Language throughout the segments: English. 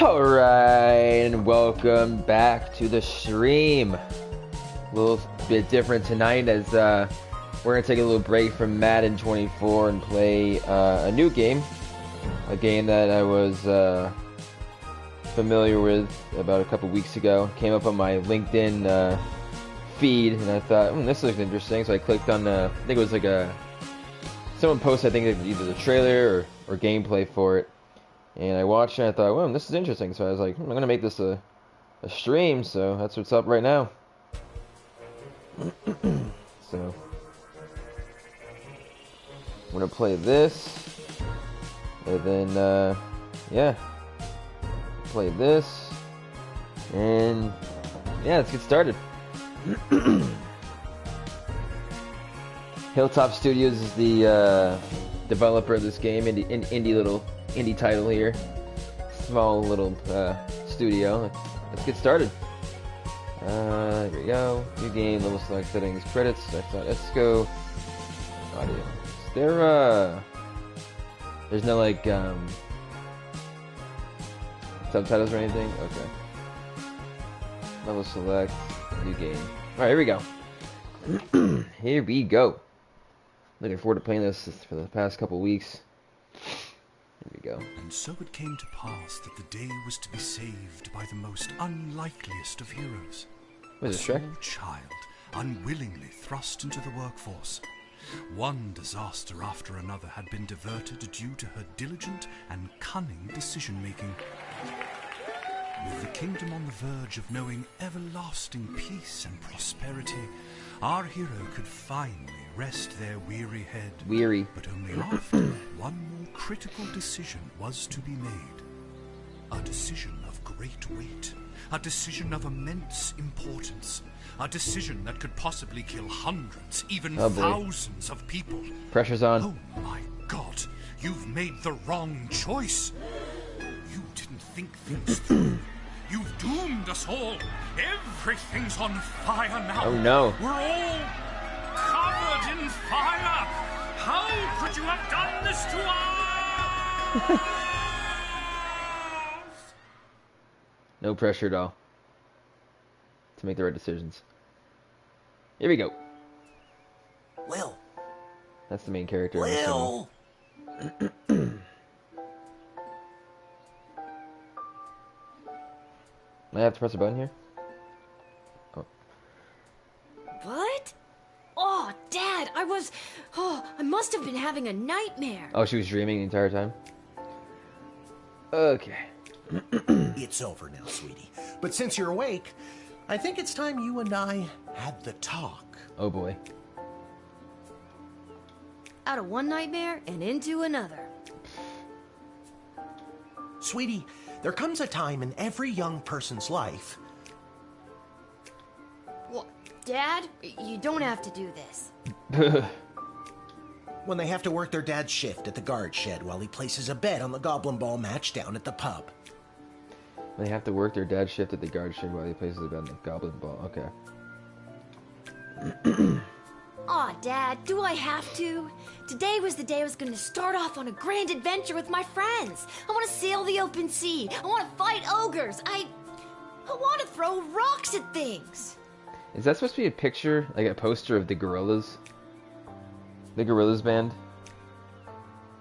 Alright, and welcome back to the stream. A little bit different tonight as we're going to take a little break from Madden 24 and play a new game. A game that I was familiar with about a couple weeks ago. Came up on my LinkedIn feed and I thought, this looks interesting. So I clicked on, I think it was like someone posted, I think either the trailer or gameplay for it. And I watched it and I thought, well, this is interesting. So I was like, I'm going to make this a stream. So that's what's up right now. So I'm going to play this. And then, yeah. Play this. And, yeah, let's get started. Hilltop Studios is the developer of this game. Indie title here. Small little studio. Let's get started. Here we go. New game, level select settings, credits. Let's go. Audio. Is there there's no like subtitles or anything? Okay. Level select, new game. Alright, here we go. Here we go. Looking forward to playing this for the past couple weeks. Here we go. And so it came to pass that the day was to be saved by the most unlikeliest of heroes. Was it a Shrek? small child, unwillingly thrust into the workforce. One disaster after another had been diverted due to her diligent and cunning decision-making. With the kingdom on the verge of knowing everlasting peace and prosperity, our hero could finally rest their weary head. Weary. But only after one more critical decision was to be made. A decision of great weight. A decision of immense importance. A decision that could possibly kill hundreds, even thousands of people. Pressure's on. Oh my God, you've made the wrong choice. You didn't think things through. You've doomed us all. Everything's on fire now. Oh no. We're all covered in fire. How could you have done this to us? No pressure at all. To make the right decisions. Here we go. Lil. That's the main character. Lil. I have to press a button here? Oh. What? Oh, Dad, I must have been having a nightmare. Oh, she was dreaming the entire time? Okay. It's over now, sweetie. But since you're awake, I think it's time you and I had the talk. Oh boy. Out of one nightmare and into another. Sweetie, there comes a time in every young person's life. What, Dad? You don't have to do this. When they have to work their dad's shift at the guard shed while he places a bet on the goblin ball match down at the pub. They have to work their dad's shift at the guard shed while he plays the bet on the goblin ball. Okay. Aw, Dad, do I have to? Today was the day I was going to start off on a grand adventure with my friends. I want to sail the open sea. I want to fight ogres. I want to throw rocks at things. Is that supposed to be a picture, like a poster of the Gorillas? The Gorillas band?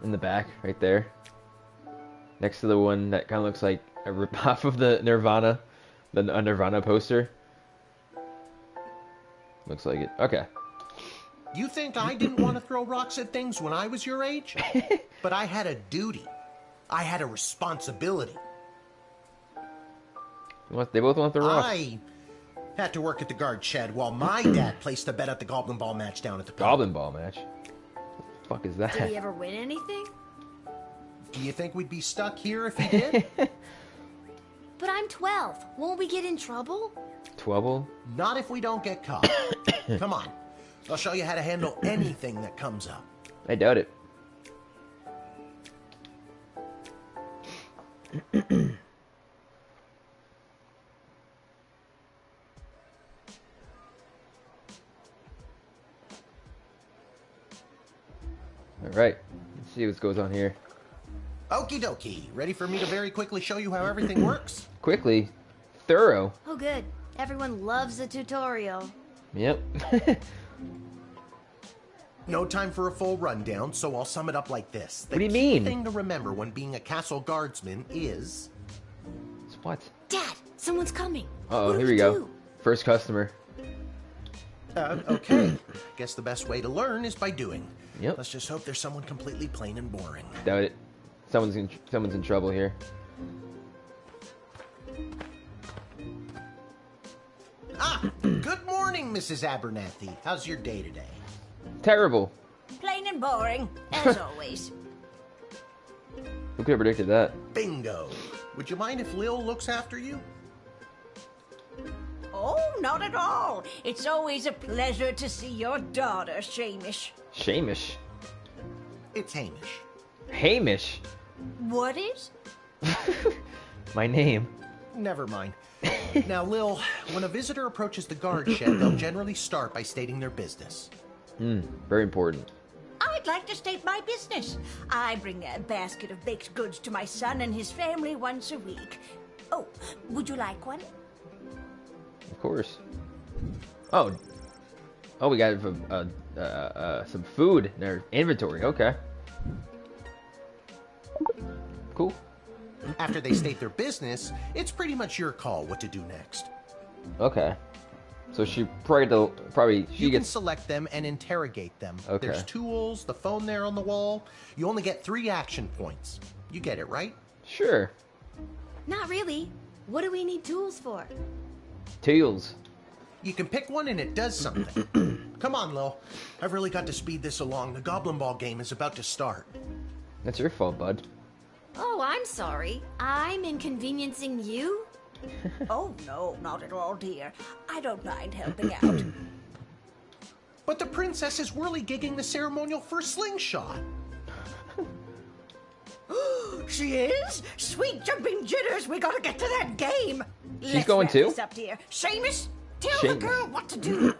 In the back, right there. Next to the one that kind of looks like a ripoff of the Nirvana. The Nirvana poster. Looks like it. Okay. You think I didn't want to throw rocks at things when I was your age? But I had a duty. I had a responsibility. They both want the rocks. I had to work at the guard shed while my dad placed a bet at the goblin ball match down at the pub. Goblin ball match? What the fuck is that? Did he ever win anything? Do you think we'd be stuck here if he did? But I'm 12. Won't we get in trouble? Trouble? Not if we don't get caught. Come on. I'll show you how to handle anything that comes up. I doubt it. Alright, let's see what goes on here. Okie dokie. Ready for me to very quickly show you how everything works? Quickly. Thorough. Oh, good. Everyone loves a tutorial. Yep. No time for a full rundown, so I'll sum it up like this. What do you The mean? key thing to remember when being a castle guardsman is... What? Dad, someone's coming. Uh-oh, What do here we go. do? First customer. Okay. Guess the best way to learn is by doing. Yep. Let's just hope there's someone completely plain and boring. Doubt it. Someone's in trouble here. Good morning, Mrs. Abernathy. How's your day today? Terrible. Plain and boring, as always. Who could have predicted that? Bingo. Would you mind if Lil looks after you? Oh, not at all. It's always a pleasure to see your daughter, Shamish. Shamish. It's Hamish. Hamish. What is? My name. Never mind. Now, Lil, when a visitor approaches the guard shed, they'll generally start by stating their business. Very important. I'd like to state my business. I bring a basket of baked goods to my son and his family once a week. Oh, would you like one? Of course. Oh. Oh, we got some food in our inventory. Okay. Cool. After they state their business, it's pretty much your call what to do next. Okay. So she You can gets select them and interrogate them. Okay. There's tools, the phone there on the wall. You only get 3 action points. You get it, right? sure. Not really. What do we need tools for? Tools. You can pick one and it does something. Come on, Lil. I've really got to speed this along. The Goblin Ball game is about to start. That's your fault, bud. Oh, I'm sorry. I'm inconveniencing you? Oh, no, not at all, dear. I don't mind helping out. But the princess is whirly-gigging the ceremonial for slingshot. She is? Sweet jumping jitters, we gotta get to that game. She's going wrap too? this up, dear. Seamus, tell the Seamus. girl what to do.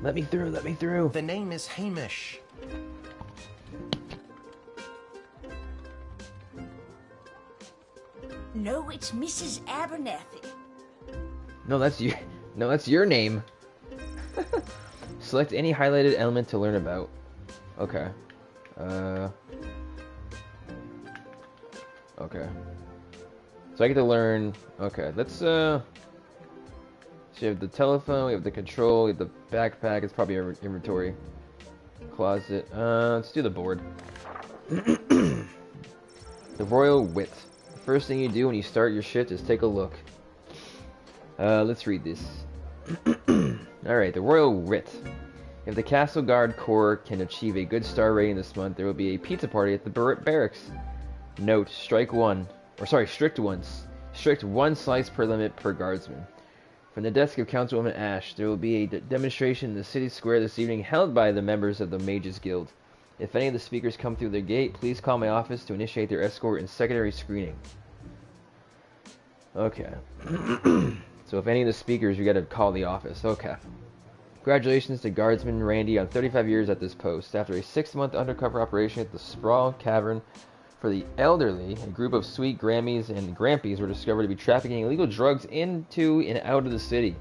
Let me through. Let me through. The name is Hamish. No, it's Mrs. Abernathy. No, that's you. No, that's your name. Select any highlighted element to learn about. Okay. Okay. So I get to learn. Okay, let's So you have the telephone, we have the control, we have the backpack. It's probably our inventory. Closet. Let's do the board. The Royal Wit. The first thing you do when you start your shift is take a look. Let's read this. Alright, the Royal Wit. If the Castle Guard Corps can achieve a good star rating this month, there will be a pizza party at the barracks. Note, strict one slice per limit per guardsman. From the desk of Councilwoman Ash, there will be a demonstration in the city square this evening held by the members of the Mages Guild. If any of the speakers come through the gate, please call my office to initiate their escort and secondary screening. Okay. So if any of the speakers, you gotta call the office. Okay. Congratulations to Guardsman Randy on 35 years at this post. After a 6-month undercover operation at the Sprawl Cavern for the elderly, a group of sweet Grammies and Grampies were discovered to be trafficking illegal drugs into and out of the city.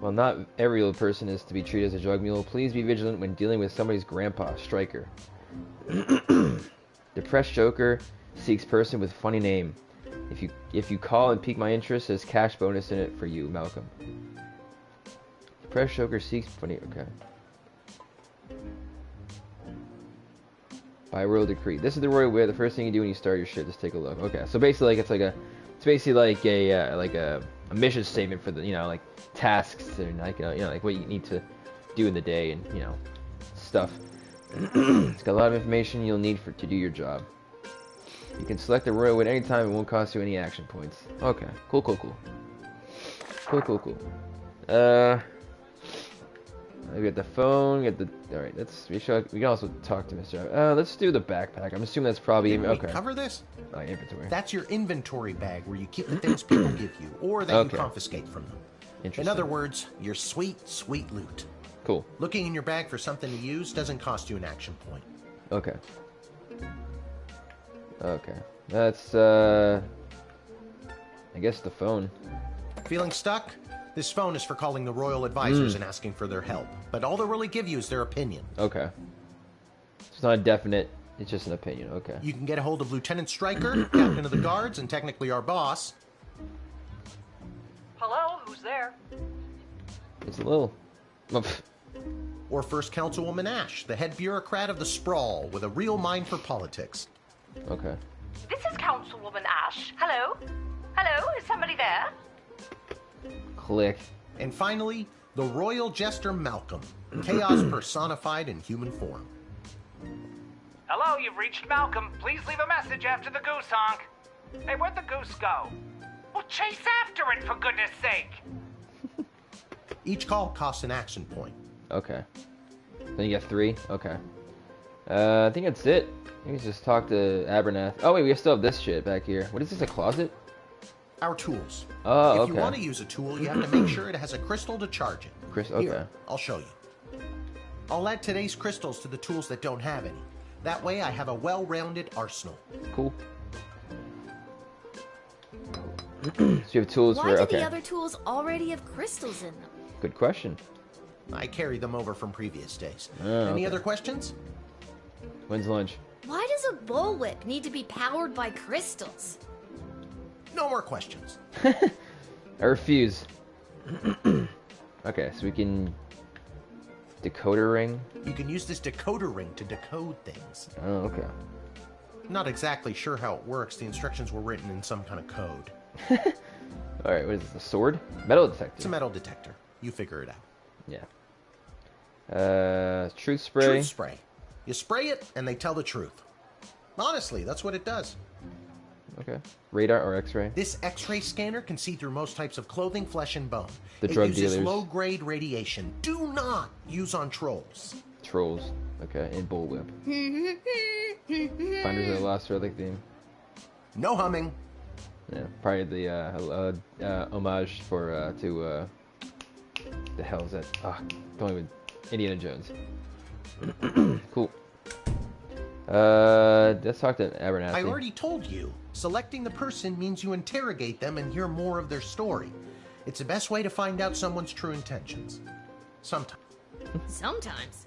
While not every little person is to be treated as a drug mule, please be vigilant when dealing with somebody's grandpa, Striker. Depressed Joker seeks person with funny name. If you call and pique my interest, there's cash bonus in it for you, Malcolm. Depressed Joker seeks funny. Okay. By royal decree. This is the royal way. The first thing you do when you start your shit is take a look. Okay, so basically, like it's basically like a mission statement for the like tasks and like like what you need to do in the day and stuff. It's got a lot of information you'll need to do your job. You can select the royal at any time. It won't cost you any action points. Okay, cool. We got the phone. All right. We can also talk to Mr. Let's do the backpack. I'm assuming that's probably Didn't okay. we cover this? Inventory. That's your inventory bag where you keep the things people give you, or that Okay. you confiscate from them. In Interesting. other words, your sweet, sweet loot. Cool. Looking in your bag for something to use doesn't cost you an action point. Okay. Okay. That's, I guess the phone. Feeling stuck? This phone is for calling the royal advisors and asking for their help. But all they'll really give you is their opinion. Okay. It's not a definite, it's just an opinion. Okay. You can get a hold of Lieutenant Stryker, captain of the guards, and technically our boss. Hello, who's there? It's a little... Or First Councilwoman Ash, the head bureaucrat of the Sprawl, with a real mind for politics. Okay. This is Councilwoman Ash. Hello? Hello, is somebody there? Click. And finally, the royal jester Malcolm, chaos personified in human form. Hello, you've reached Malcolm. Please leave a message after the goose honk. Hey, where'd the goose go? Well, chase after it, for goodness sake! Each call costs an action point. Okay. Then you get 3? Okay. I think that's it. I think just talk to Abernath. Oh wait, we still have this shit back here. What is this, a closet? Our tools. Oh, If okay. you want to use a tool, you have to make sure it has a crystal to charge it. Okay. Here, I'll show you. I'll add today's crystals to the tools that don't have any. That way I have a well-rounded arsenal. Cool. So you have tools Why for... do Okay. the other tools already have crystals in them? Good question. I carried them over from previous days. Oh, Any okay. other questions? When's lunch? Why does a bullwhip need to be powered by crystals? No more questions. I refuse. Okay, so we can... Decoder ring? You can use this decoder ring to decode things. Oh, okay. Not exactly sure how it works. The instructions were written in some kind of code. Alright, what is this? A sword? Metal detector. It's a metal detector. You figure it out. Yeah. Truth spray. Truth spray. You spray it, and they tell the truth. Honestly, that's what it does. Okay. Radar or X-ray? This X-ray scanner can see through most types of clothing, flesh, and bone. The it drug uses dealers. low-grade radiation. Do not use on trolls. Trolls. Okay, and bullwhip. Finders of the Lost Relic theme. No humming. Yeah, probably the homage for to the hell is that? Don't even Indiana Jones. Cool. Let's talk to Abernathy. I already told you. Selecting the person means you interrogate them and hear more of their story. It's the best way to find out someone's true intentions. Sometimes. Sometimes.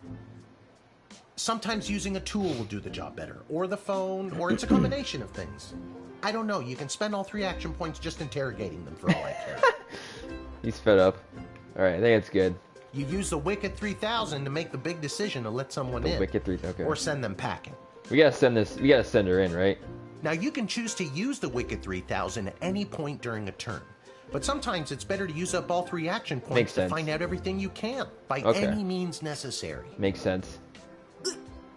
Sometimes using a tool will do the job better, or the phone, or it's a combination of things. I don't know, you can spend all 3 action points just interrogating them for all I care. He's fed up. Alright, I think it's good. You use the Wicked 3000 to make the big decision to let someone in. Wicked 3, okay. Or send them packing. We gotta send her in, right? Now you can choose to use the Wicked 3000 at any point during a turn. But sometimes it's better to use up all 3 action Makes points to sense. find out everything you can, by Okay. any means necessary. Makes sense.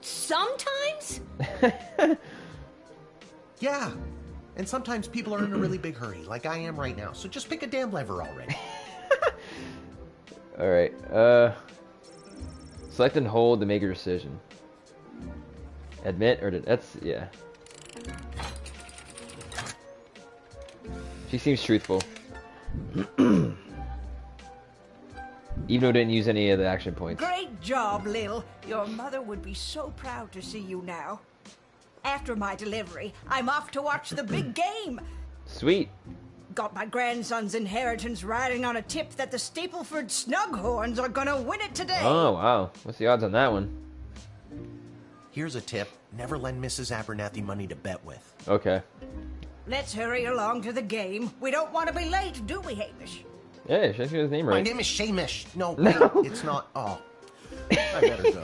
Sometimes? Yeah. And sometimes people are in a really big hurry, like I am right now. So just pick a damn lever already. Alright, select and hold to make a decision. Admit or that's, yeah. She seems truthful. Even though I didn't use any of the action points. Great job, Lil. Your mother would be so proud to see you now. After my delivery, I'm off to watch the big game. Sweet. Got my grandson's inheritance riding on a tip that the Stapleford Snughorns are gonna win it today. Oh, wow. What's the odds on that one? Here's a tip. Never lend Mrs. Abernathy money to bet with. Okay. Let's hurry along to the game. We don't want to be late, do we, Hamish? Yeah, she got his name My right. name is Shamish. No, No. wait, it's not. Oh. I better go.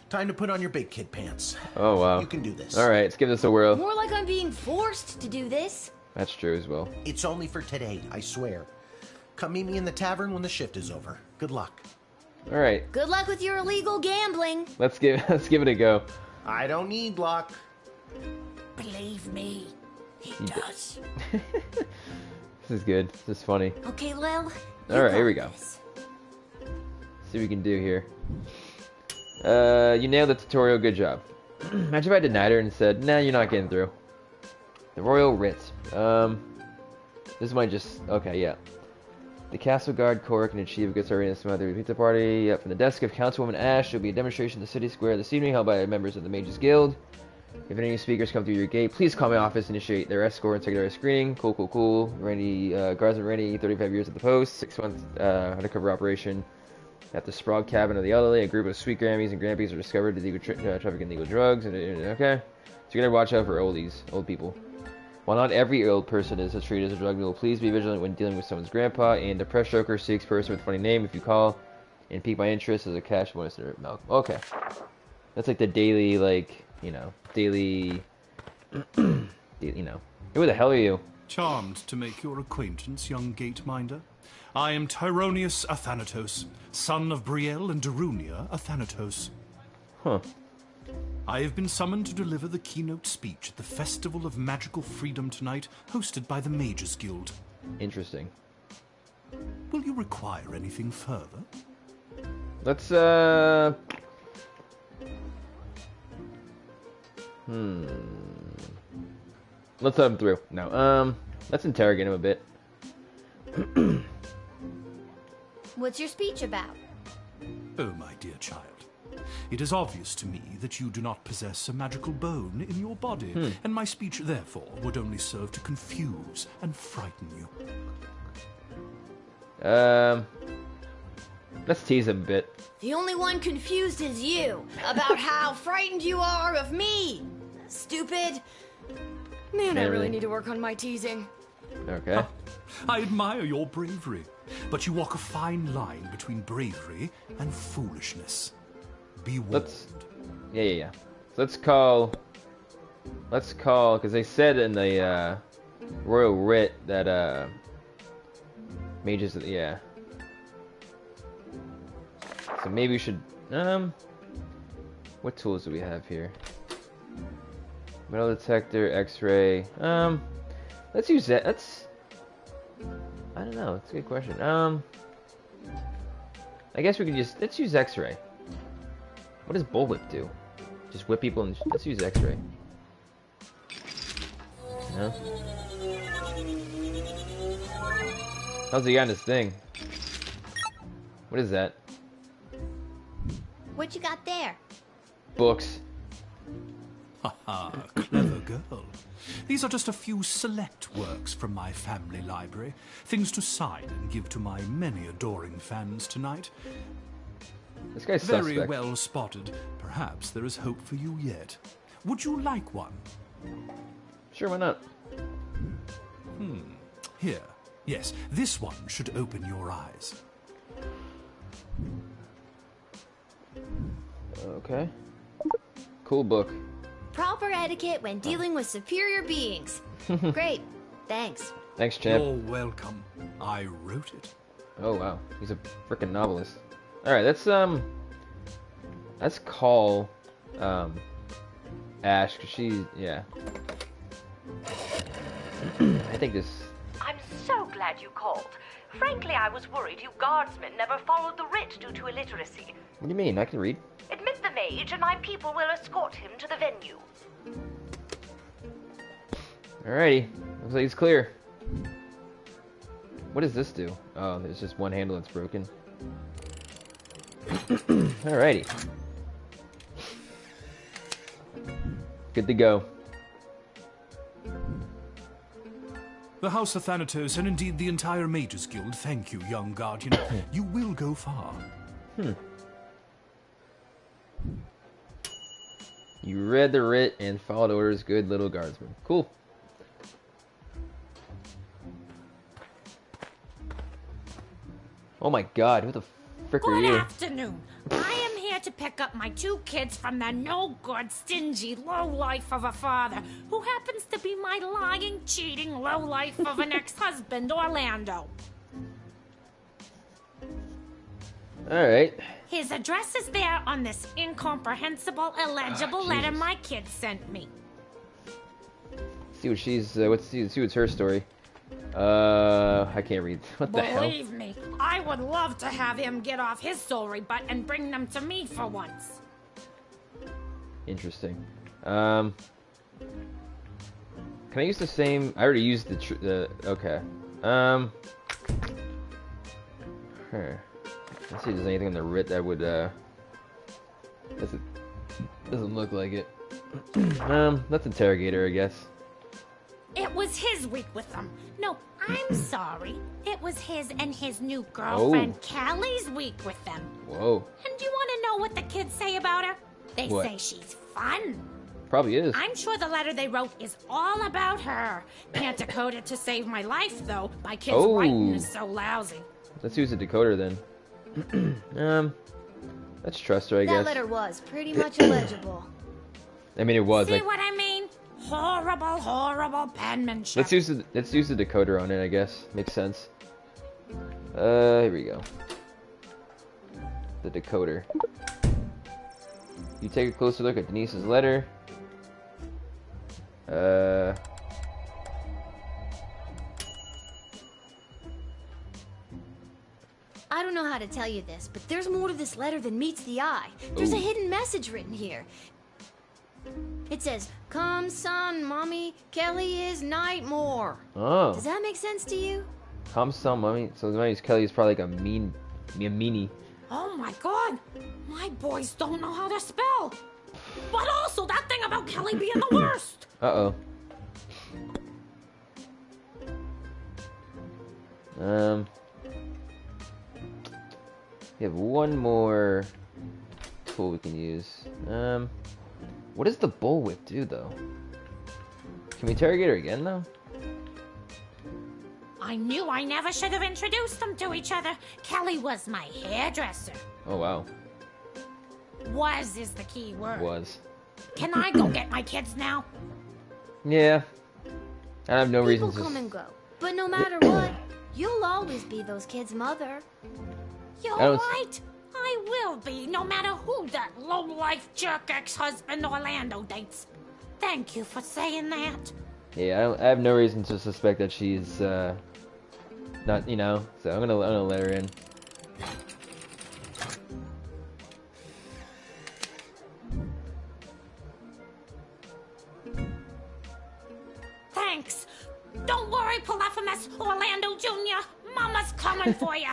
Time to put on your big kid pants. Oh, wow. You can do this. Alright, let's give this a whirl. More like I'm being forced to do this. That's true as well. It's only for today, I swear. Come meet me in the tavern when the shift is over. Good luck. Alright, Good luck with your illegal gambling. let's give it a go. I don't need luck. Believe me, he does. This is good. This is funny. Okay, Lil. All right, here we go. This. See what we can do here. You nailed the tutorial. Good job. Imagine if I denied her and said, "Nah, you're not getting through." The Royal Writ. This might just... Okay, yeah. The Castle Guard Corps can achieve a good start in the pizza party. From the desk of Councilwoman Ash, there will be a demonstration in the city square this evening held by members of the Mages Guild. If any speakers come through your gate, please call my office, initiate their escort and secondary screening. Cool. Randy, Guardsman Randy, 35 years at the post, 6 months undercover operation at the Sprague cabin of the elderly. A group of sweet Grammys and Grampies are discovered illegal trafficking illegal drugs. Okay, so you gotta watch out for old people. While not every old person is treated as a drug mule, please be vigilant when dealing with someone's grandpa. And the press joker seeks person with a funny name. If you call and pique my interest, as a cash bonus to Malcolm. Okay, that's like the daily, like, you know, daily, you know. Who the hell are you? Charmed to make your acquaintance, young gate-minder. I am Tyronius Athanatos, son of Brielle and Darunia Athanatos. Huh. I have been summoned to deliver the keynote speech at the Festival of Magical Freedom tonight, hosted by the Mages Guild. Interesting. Will you require anything further? Let's, let's let him through. No, let's interrogate him a bit. What's your speech about? Oh, my dear child. It is obvious to me that you do not possess a magical bone in your body, and my speech, therefore, would only serve to confuse and frighten you. Let's tease him a bit. The only one confused is you about how frightened you are of me. Stupid. Man, I really need to work on my teasing. Okay. I admire your bravery, but you walk a fine line between bravery and foolishness. Be warned. Yeah. So let's call, because they said in the Royal Writ that mages, yeah. So maybe we should, what tools do we have here? Metal detector, X-ray. Let's use that. I don't know. It's a good question. I guess we could let's use X-ray. What does bullwhip do? Just whip people and let's use X-ray. No? How's he got this thing? What is that? What you got there? Books. Haha, clever girl. These are just a few select works from my family library. Things to sign and give to my many adoring fans tonight. This guy's Very suspect. well spotted. Perhaps there is hope for you yet. Would you like one? Sure, why not? Here. Yes, this one should open your eyes. Okay. Cool book. Proper etiquette when dealing with superior beings. Great. Thanks. Thanks, champ. You're welcome. I wrote it. Oh wow, he's a freaking novelist. All right, let's call Ash, cause yeah. I think this. I'm so glad you called. Frankly, I was worried you guardsmen never followed the writ due to illiteracy. What do you mean? I can read. Admit the mage, and my people will escort him to the venue. Alrighty, looks like he's clear. What does this do? Oh, there's just one handle that's broken. Alrighty. Good to go. The House of Thanatos, and indeed the entire Mages Guild, thank you, young guardian. You will go far. You read the writ and followed orders, good little guardsman. Cool. Oh my god, who the frick are Good you? afternoon. I am here to pick up my 2 kids from the no-good, stingy lowlife of a father who happens to be my lying, cheating lowlife of an ex-husband, Orlando. Alright. His address is there on this incomprehensible, illegible letter Jesus. my kid sent me. See what she's, see what's her story. I can't read. What the hell? Believe me, I would love to have him get off his sorry butt and bring them to me for once. Interesting. Can I use the same? I already used the okay. Let's see if there's anything in the writ that would doesn't look like it. Let's interrogate her, I guess. It was his week with them. No, I'm sorry. It was his and his new Oh. girlfriend Kelly's week with them. Whoa. And do you want to know what the kids say about her? They What? say she's fun. Probably is. I'm sure the letter they wrote is all about her. Can't decode it to save my life, though. My kid's Oh. writing is so lousy. Let's use a decoder then. Let's trust her, I That guess. letter was pretty much illegible. I mean, it was. See Like, what I mean? Horrible, horrible penmanship. let's use the decoder on it, I guess. Makes sense. Here we go. The decoder. You take a closer look at Denise's letter. I don't know how to tell you this, but there's more to this letter than meets the eye. There's a Ooh. hidden message written here. It says, "Come, son, mommy, Kelly is night more." Oh. Does that make sense to you? Calm some, mommy. So mommy's Kelly is probably like a meanie. Oh my god! My boys don't know how to spell! But also that thing about Kelly being the worst! Uh-oh. We have one more tool we can use. What does the bullwhip do, though? Can we interrogate her again, though? I knew I never should have introduced them to each other. Kelly was my hairdresser. Oh, wow. Was is the key word. Was. Can I go get my kids now? Yeah. I have no People reason to... come and go, but no matter what, you'll always be those kids' mother. You're I don't- right. I will be, no matter who that low-life jerk ex-husband Orlando dates. Thank you for saying that. Yeah, I have no reason to suspect that she's, not, you know, so I'm gonna let her in. Thanks. Don't worry, Polyphemus Orlando Jr. Mama's coming for you.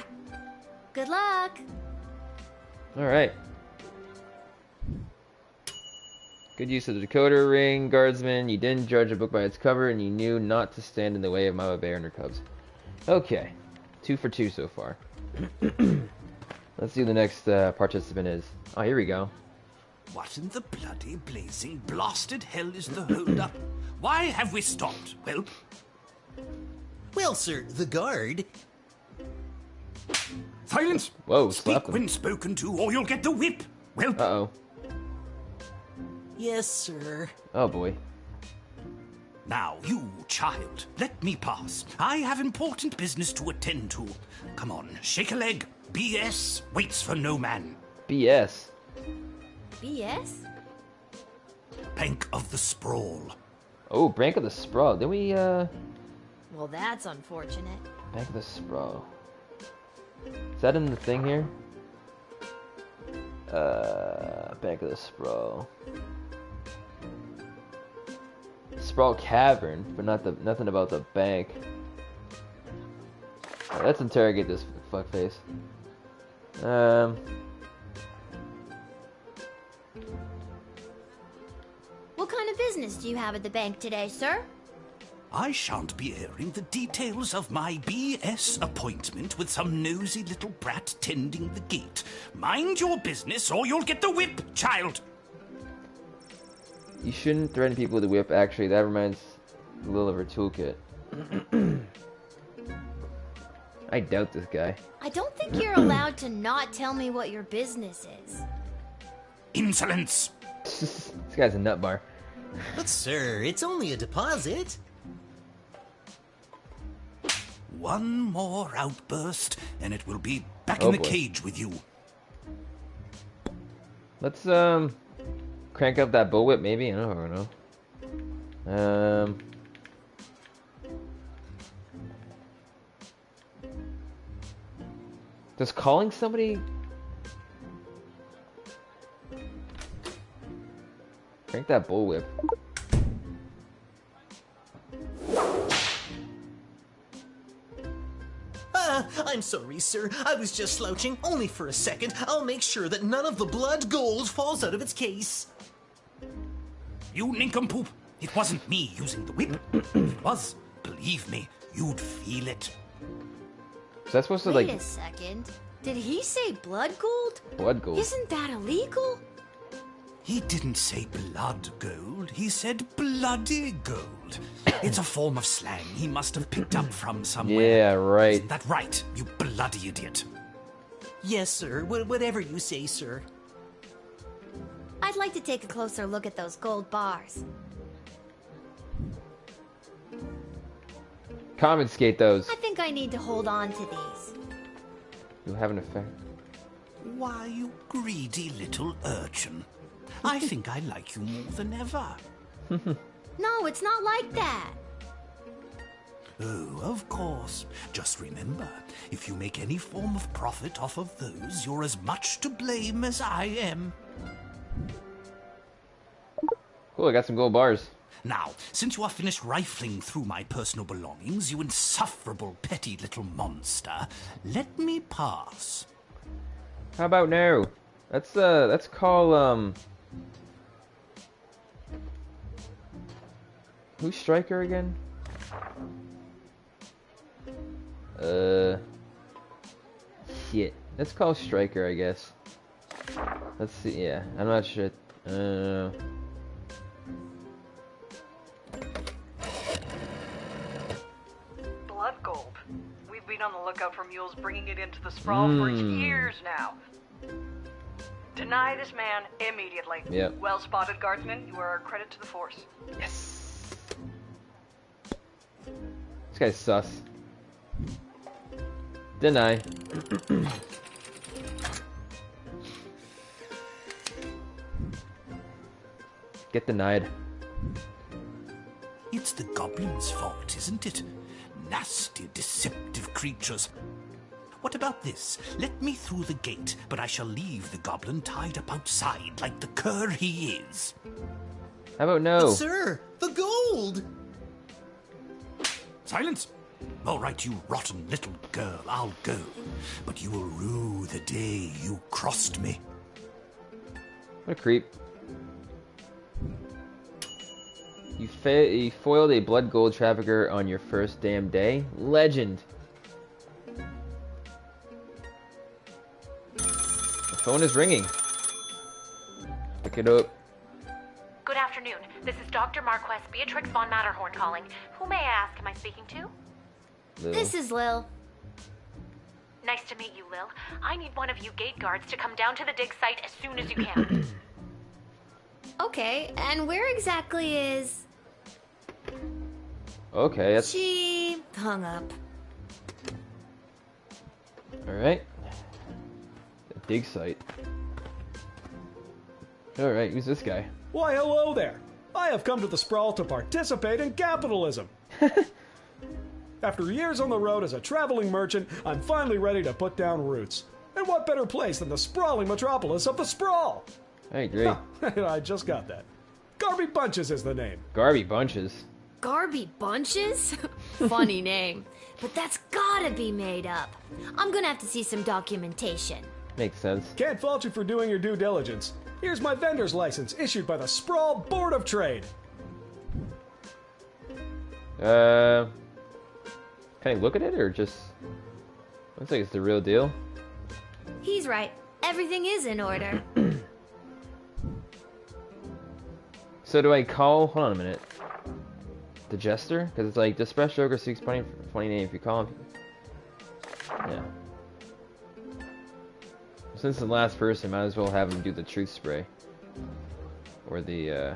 Good luck. Alright. Good use of the decoder ring, Guardsman. You didn't judge a book by its cover, and you knew not to stand in the way of Mama Bear and her cubs. Okay. 2 for 2 so far. Let's see who the next participant is. Oh, here we go. What in the bloody blazing blasted hell is the hold-up? Why have we stopped? Well, sir, the guard. Silence! Whoa, Speak slapped him. when spoken to, or you'll get the whip! Uh-oh. Yes, sir. Oh, boy. Now, you, child, let me pass. I have important business to attend to. Come on, shake a leg. BS waits for no man. BS. BS? Bank of the Sprawl. Oh, Bank of the Sprawl. Didn't we, Well, that's unfortunate. Bank of the Sprawl. Is that in the thing here? Bank of the Sprawl. Sprawl Cavern, but nothing about the bank. Alright, let's interrogate this fuckface. What kind of business do you have at the bank today, sir? I shan't be airing the details of my BS appointment with some nosy little brat tending the gate. Mind your business or you'll get the whip, child! You shouldn't threaten people with a whip. Actually, that reminds Lil of her toolkit. I doubt this guy. I don't think you're allowed to not tell me what your business is. Insolence! This guy's a nut bar. But, sir, it's only a deposit. One more outburst, and it will be back Oh, in the boy. cage with you. Let's crank up that bullwhip maybe. I don't know. Does calling somebody crank that bullwhip? I'm sorry, sir. I was just slouching. Only for a second. I'll make sure that none of the blood gold falls out of its case. You nincompoop! It wasn't me using the whip. If it was, believe me, you'd feel it. Is that supposed to, Wait like... a second. Did he say blood gold? Blood gold. Isn't that illegal? He didn't say blood gold, he said bloody gold. It's a form of slang he must have picked up from somewhere. Yeah, right. Isn't that right, you bloody idiot? Yes, sir. Whatever you say, sir. I'd like to take a closer look at those gold bars. Confiscate those. I think I need to hold on to these. You have an effect. Why, you greedy little urchin. I think I like you more than ever. No, it's not like that. Oh, of course. Just remember, if you make any form of profit off of those, you're as much to blame as I am. Cool, I got some gold bars. Now, since you are finished rifling through my personal belongings, you insufferable petty little monster, let me pass. How about now? Let's call, who's Striker again? Shit. Let's call Striker, I guess. Let's see, yeah. I'm not sure. Blood gold. We've been on the lookout for mules bringing it into the sprawl for years now. Deny this man immediately. Yep. Well spotted, Guardsman. You are a credit to the force. Yes. This guy's sus. Deny. Get denied. It's the goblins' fault, isn't it? Nasty, deceptive creatures. What about this? Let me through the gate, but I shall leave the goblin tied up outside like the cur he is. How about no? Sir, the gold! Silence! All right, you rotten little girl, I'll go. But you will rue the day you crossed me. What a creep. You foiled a blood gold trafficker on your first damn day? Legend. The phone is ringing. Pick it up. Good afternoon. This is Dr. Marquess Beatrix von Matterhorn calling. Who may I ask am I speaking to? Lil. This is Lil. Nice to meet you, Lil. I need one of you gate guards to come down to the dig site as soon as you can. Okay, and where exactly is... Okay, that's She hung up. alright. The dig site. Alright, who's this guy? Why, hello there. I have come to the Sprawl to participate in capitalism. After years on the road as a traveling merchant, I'm finally ready to put down roots. And what better place than the sprawling metropolis of the Sprawl? I agree. I just got that. Garby Bunches is the name. Garby Bunches. Garby Bunches? Funny name. But that's gotta be made up. I'm gonna have to see some documentation. Makes sense. Can't fault you for doing your due diligence. Here's my vendor's license issued by the Sprawl Board of Trade. Can I look at it or just... Looks like it's the real deal. He's right. Everything is in order. So do I call... Hold on a minute. The Jester? Because it's like, the special ogre seeks funny name. If you call him... Yeah. Since the last person, might as well have him do the truth spray. Or the,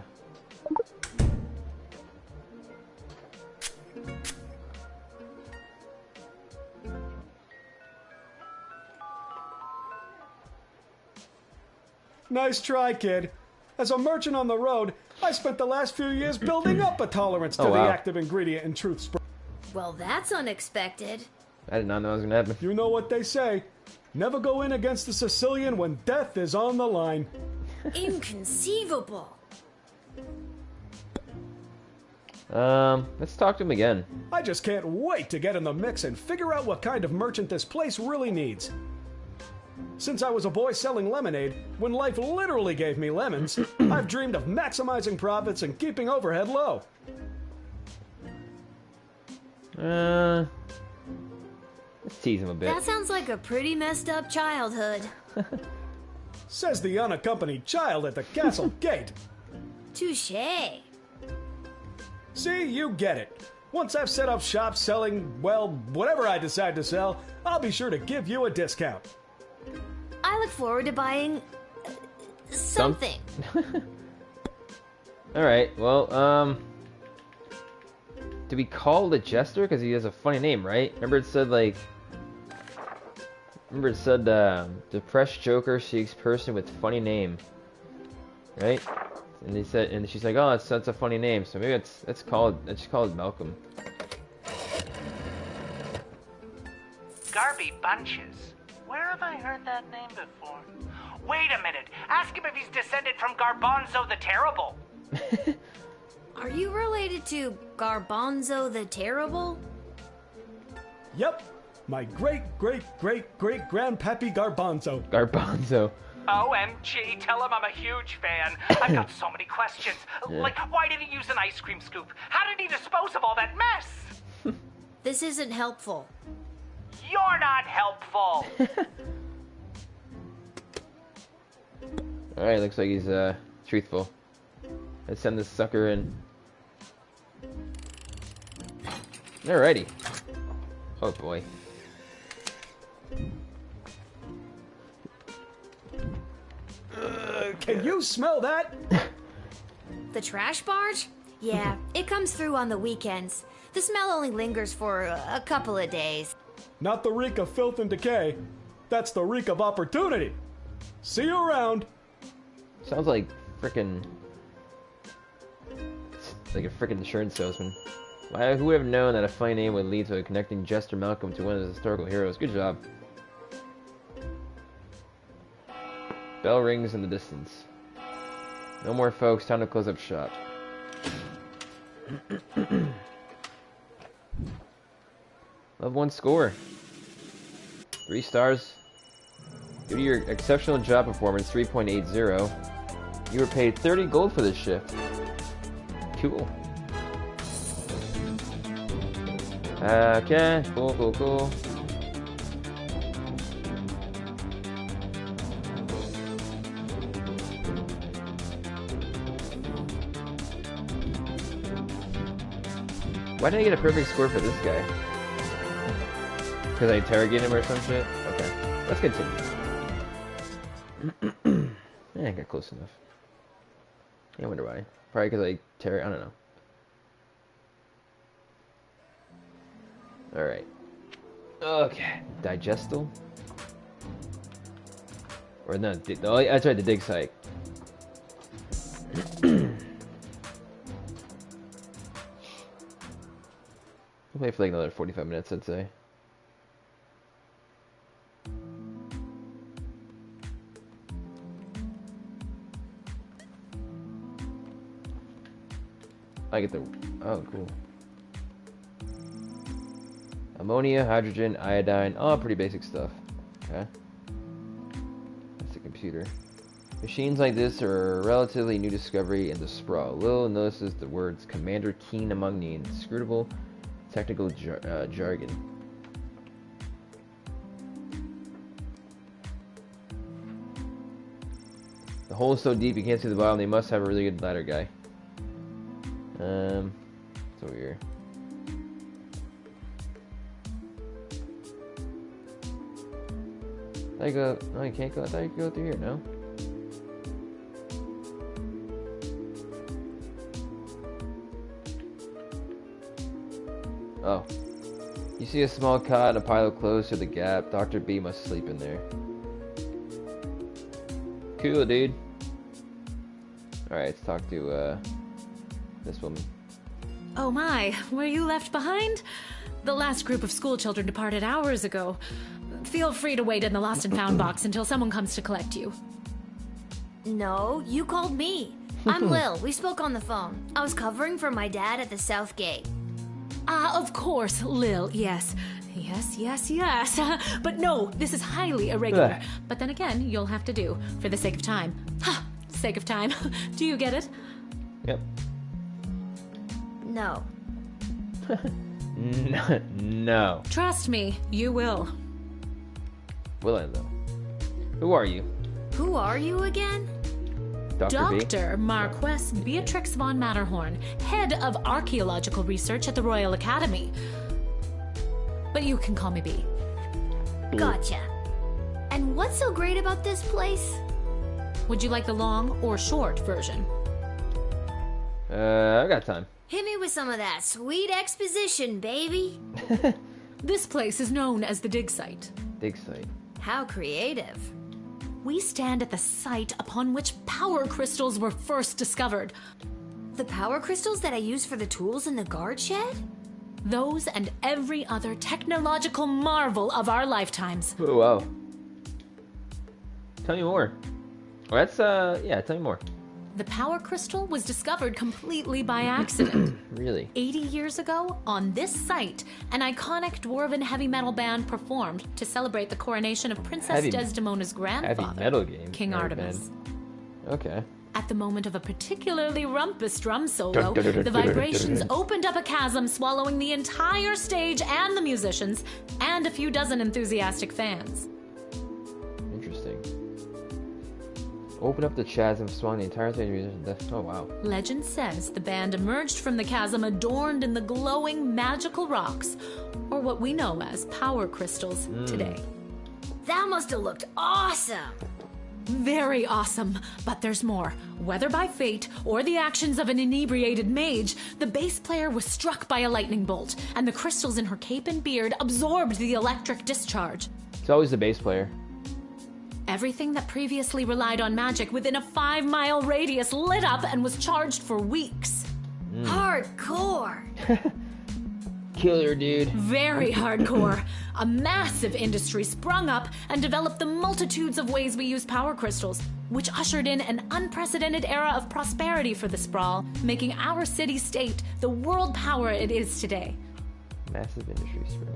Nice try, kid. As a merchant on the road, I spent the last few years building up a tolerance to Oh, wow. the active ingredient in truth spray. Well, that's unexpected. I did not know that was gonna happen. You know what they say. Never go in against the Sicilian when death is on the line. Inconceivable. Let's talk to him again. I just can't wait to get in the mix and figure out what kind of merchant this place really needs. Since I was a boy selling lemonade, when life literally gave me lemons, I've dreamed of maximizing profits and keeping overhead low. Let's tease him a bit. That sounds like a pretty messed up childhood. Says the unaccompanied child at the castle gate. Touché. See, you get it. Once I've set up shop selling, well, whatever I decide to sell, I'll be sure to give you a discount. I look forward to buying something. Alright, well, do we call the Jester? Because he has a funny name, right? Remember it said, like... Remember it said, depressed Joker seeks person with funny name. Right? And they said, and she's like, oh, that's a funny name, so maybe let's call it Malcolm. Garby Bunches. Where have I heard that name before? Wait a minute. Ask him if he's descended from Garbanzo the Terrible. Are you related to Garbanzo the Terrible? Yep. My great-great-great-great-grandpappy Garbanzo. Garbanzo. OMG, tell him I'm a huge fan. I've got so many questions. Yeah. Like, why did he use an ice cream scoop? How did he dispose of all that mess? This isn't helpful. You're not helpful. Alright, looks like he's, truthful. Let's send this sucker in. Alrighty. Oh boy. Can you smell that? The trash barge? Yeah, it comes through on the weekends. The smell only lingers for a couple of days. Not the reek of filth and decay. That's the reek of opportunity. See you around. Sounds like frickin'... like a frickin' insurance salesman. Why, who would have known that a funny name would lead to connecting Jester Malcolm to one of his historical heroes? Good job. Bell rings in the distance. No more folks, time to close up shop. Level 1 score. 3 stars. Due to your exceptional job performance, 3.80. You were paid 30 gold for this shift. Cool. Okay, cool. Why did I get a perfect score for this guy? Because I interrogated him or some shit? Okay, let's continue. Yeah, I got close enough. I wonder why. Probably because I don't know. Alright. Okay. Digestal? Or no, oh, I tried the dig site. I'll play for like another 45 minutes, I'd say. I get the... oh, cool. Ammonia, hydrogen, iodine. Oh, pretty basic stuff. Okay. That's the computer. Machines like this are a relatively new discovery in the Sprawl. Lil notices the words Commander Keen among the inscrutable technical jargon. The hole is so deep you can't see the bottom. They must have a really good ladder guy. It's over here. I go. No, you can't go. I thought you could go through here. No. Oh. You see a small cot and a pile of clothes through the gap. Dr. B must sleep in there. Cool, dude. Alright, let's talk to, this woman. Oh my, were you left behind? The last group of school children departed hours ago. Feel free to wait in the lost and found box until someone comes to collect you. No, you called me. I'm Lil. We spoke on the phone. I was covering for my dad at the South Gate. Of course, Lil, yes. Yes. But no, this is highly irregular. Ugh. But then again, you'll have to do, for the sake of time. Ha! Sake of time. Do you get it? Yep. No. No. Trust me, you will. Will I, though? Who are you? Who are you again? Dr. B? Dr. Marquess Beatrix von Matterhorn, head of archaeological research at the Royal Academy. But you can call me B. Gotcha. And what's so great about this place? Would you like the long or short version? I got time. Hit me with some of that sweet exposition, baby. This place is known as the dig site. Dig site. How creative. We stand at the site upon which power crystals were first discovered. The power crystals that I use for the tools in the guard shed? Those and every other technological marvel of our lifetimes. Oh, wow. Tell me more. Well, that's, yeah, tell me more. The power crystal was discovered completely by accident. Really? 80 years ago, on this site, an iconic dwarven heavy metal band performed to celebrate the coronation of Princess Desdemona's grandfather, heavy metal game. King Artemis. Okay. At the moment of a particularly rumpus drum solo, the vibrations opened up a chasm, swallowing the entire stage and the musicians, and a few dozen enthusiastic fans. Interesting. Open up the chasm, swung the entire thing. Oh, wow. Legend says the band emerged from the chasm adorned in the glowing magical rocks, or what we know as power crystals today. That must have looked awesome. Very awesome, but there's more. Whether by fate or the actions of an inebriated mage, the bass player was struck by a lightning bolt, and the crystals in her cape and beard absorbed the electric discharge. It's always the bass player. Everything that previously relied on magic within a 5-mile radius lit up and was charged for weeks. Hardcore. Killer, dude. Very hardcore. A massive industry sprung up and developed the multitudes of ways we use power crystals, which ushered in an unprecedented era of prosperity for the sprawl, making our city-state the world power it is today. Massive industry spring.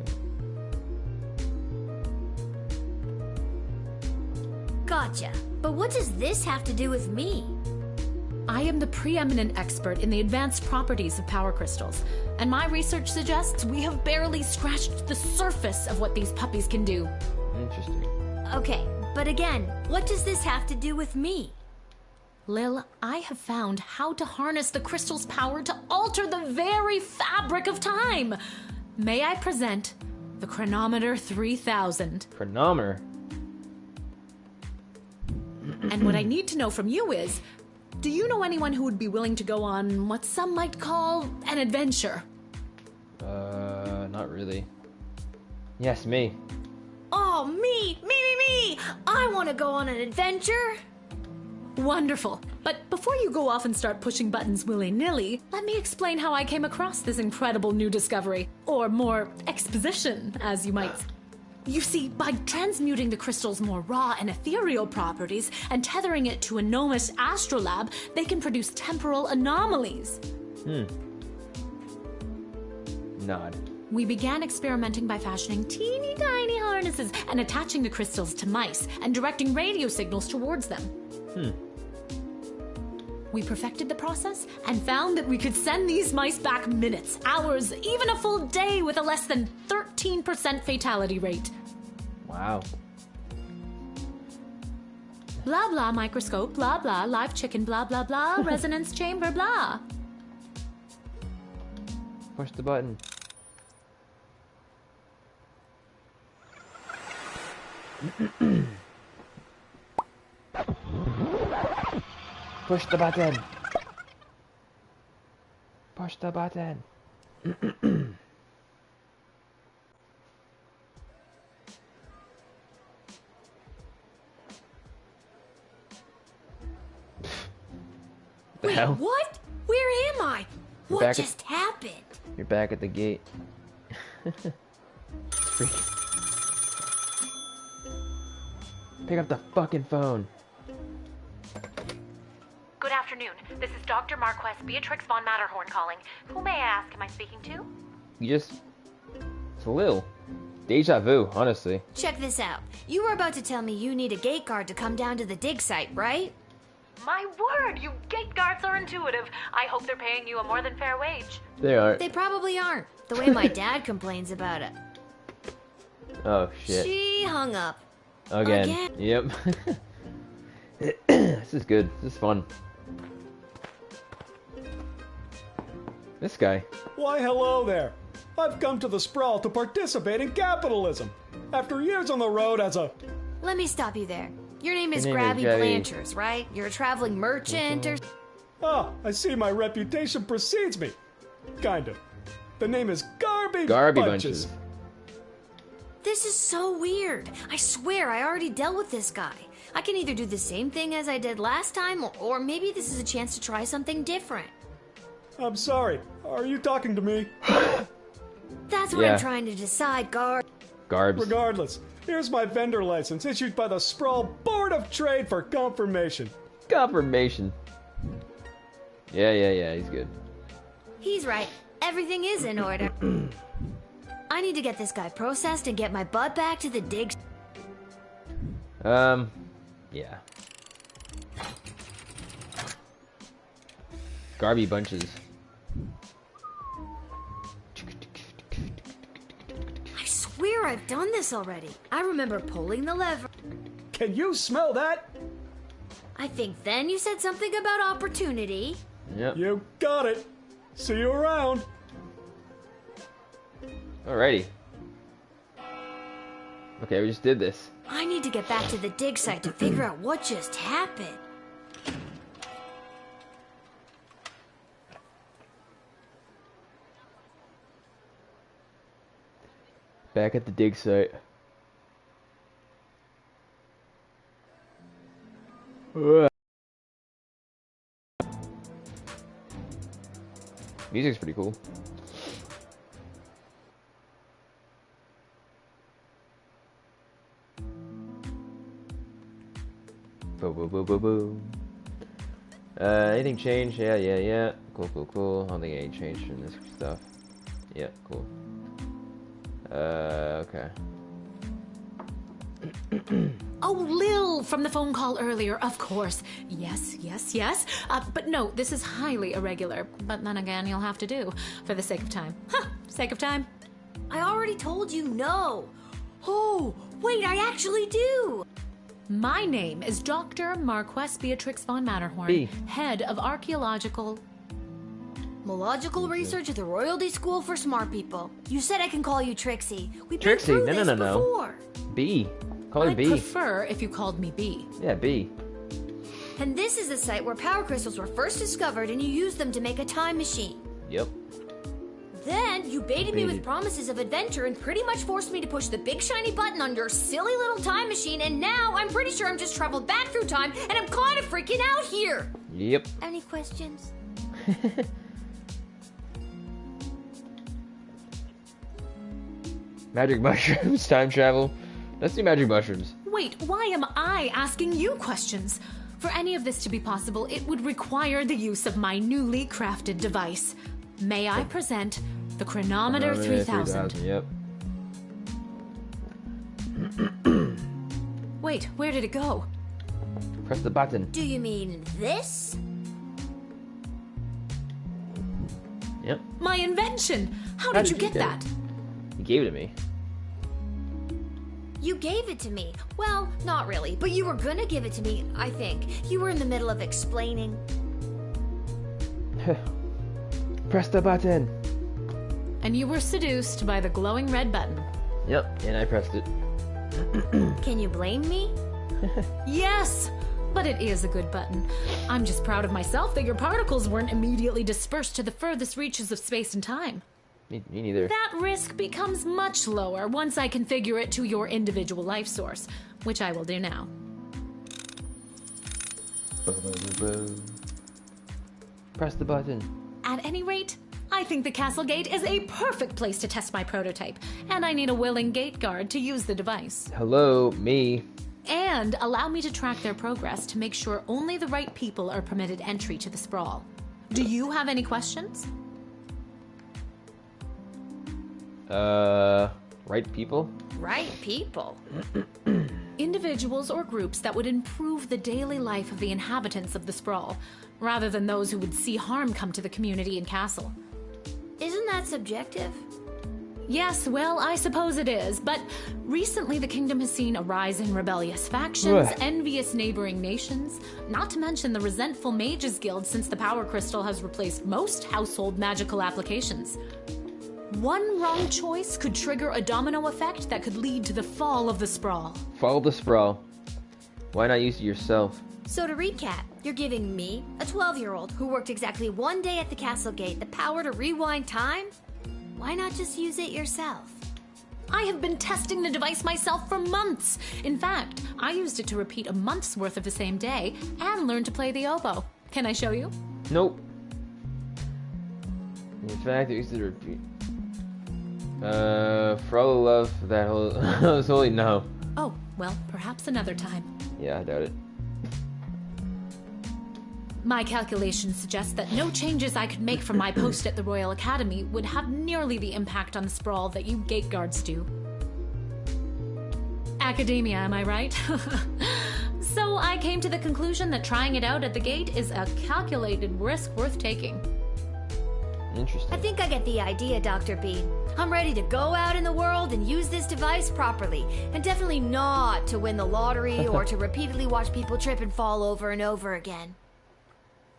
Gotcha. But what does this have to do with me? I am the preeminent expert in the advanced properties of power crystals, and my research suggests we have barely scratched the surface of what these puppies can do. Interesting. Okay, but again, what does this have to do with me? Lil, I have found how to harness the crystal's power to alter the very fabric of time. May I present the Chronometer 3000? Chronometer? And what I need to know from you is, do you know anyone who would be willing to go on what some might call an adventure? Not really. Yes, me. Oh, me! I want to go on an adventure! Wonderful. But before you go off and start pushing buttons willy-nilly, let me explain how I came across this incredible new discovery. Or more exposition, as you might. You see, by transmuting the crystal's more raw and ethereal properties and tethering it to a gnomish astrolabe, they can produce temporal anomalies. Nod. We began experimenting by fashioning teeny tiny harnesses and attaching the crystals to mice and directing radio signals towards them. We perfected the process and found that we could send these mice back minutes, hours, even a full day with a less than 13% fatality rate. Wow. Blah blah microscope, blah blah live chicken, blah blah blah resonance chamber, blah. Push the button. Push the button. Push the button. Wait, hell? what? Where am I? What back just happened? You're back at the gate. Freak. Pick up the fucking phone. Good afternoon. This is Dr. Marquess Beatrix von Matterhorn calling. Who may I ask am I speaking to? It's Lil. Deja vu, honestly. Check this out. You were about to tell me you need a gate guard to come down to the dig site, right? My word, you gate guards are intuitive. I hope they're paying you a more than fair wage. They aren't. They probably aren't. The way my dad complains about it. Oh, shit. She hung up. Again. Yep. This is good. This is fun. This guy. Why, hello there. I've come to the Sprawl to participate in capitalism. After years on the road as a... Let me stop you there. Your name is Your name Grabby is Grabby. Blanchers, right? You're a traveling merchant or... Ah, I see my reputation precedes me. Kind of. The name is Garby Bunches. This is so weird. I swear I already dealt with this guy. I can either do the same thing as I did last time, or maybe this is a chance to try something different. I'm sorry. Are you talking to me? That's what I'm trying to decide, Garbs. Regardless, here's my vendor license issued by the Sprawl Board of Trade for confirmation. Confirmation. Yeah, he's good. He's right. Everything is in order. I need to get this guy processed and get my butt back to the dig. Yeah. Garby Bunches. I swear I've done this already. I remember pulling the lever. Can you smell that? I think then you said something about opportunity. Yep. You got it. See you around. Alrighty. Okay, we just did this. I need to get back to the dig site to figure out what just happened. Back at the dig site. Music's pretty cool. Boo boo boo boo boo. Anything changed? Yeah. Cool. I don't think anything changed in this stuff. Yeah, cool. Okay. Oh, Lil from the phone call earlier, of course. Yes. But no, this is highly irregular. But then again, you'll have to do for the sake of time. Sake of time. I already told you no. Oh, wait, I actually do. My name is Dr. Marquess Beatrix von Matterhorn, B. head of archaeological... Mological research at the Royalty School for Smart People. You said I can call you Trixie. We've Trixie? been through this No. before. B. Call her I'd B. prefer if you called me B. Yeah, B. And this is the site where power crystals were first discovered and you used them to make a time machine. Yep. Then you baited me with promises of adventure and pretty much forced me to push the big shiny button on your silly little time machine, and now I'm pretty sure I'm just traveled back through time and I'm kind of freaking out here. Yep. Any questions? Magic mushrooms, time travel. Let's do magic mushrooms. Wait, why am I asking you questions? For any of this to be possible, it would require the use of my newly crafted device. May I present the Chronometer 3000? Yep. Wait, where did it go? Press the button. Do you mean this? Yep. My invention! How did you get that? You gave it to me. You gave it to me. Well, not really, but you were gonna give it to me, I think. You were in the middle of explaining. Press the button. And you were seduced by the glowing red button. Yep, and I pressed it. Can you blame me? Yes! But it is a good button. I'm just proud of myself that your particles weren't immediately dispersed to the furthest reaches of space and time. Me neither. That risk becomes much lower once I configure it to your individual life source, which I will do now. Press the button. At any rate, I think the castle gate is a perfect place to test my prototype, and I need a willing gate guard to use the device. Hello, me. And allow me to track their progress to make sure only the right people are permitted entry to the sprawl. Do you have any questions? Right people? Right people. Individuals or groups that would improve the daily life of the inhabitants of the sprawl, rather than those who would see harm come to the community and castle. Isn't that subjective? Yes, well, I suppose it is, but recently the kingdom has seen a rise in rebellious factions, envious neighboring nations, not to mention the resentful mages guild since the power crystal has replaced most household magical applications. One wrong choice could trigger a domino effect that could lead to the fall of the sprawl. Fall of the sprawl. Why not use it yourself? So to recap, you're giving me, a 12-year-old who worked exactly one day at the castle gate, the power to rewind time? Why not just use it yourself? I have been testing the device myself for months. In fact, I used it to repeat a month's worth of the same day and learn to play the oboe. Can I show you? Nope. In fact, I used it to repeat. For all the love that was holy, no. Oh, well, perhaps another time. Yeah, I doubt it. My calculations suggest that no changes I could make from my post at the Royal Academy would have nearly the impact on the sprawl that you gate guards do. Academia, am I right? So I came to the conclusion that trying it out at the gate is a calculated risk worth taking. Interesting. I think I get the idea, Dr. B. I'm ready to go out in the world and use this device properly, and definitely not to win the lottery or to repeatedly watch people trip and fall over and over again.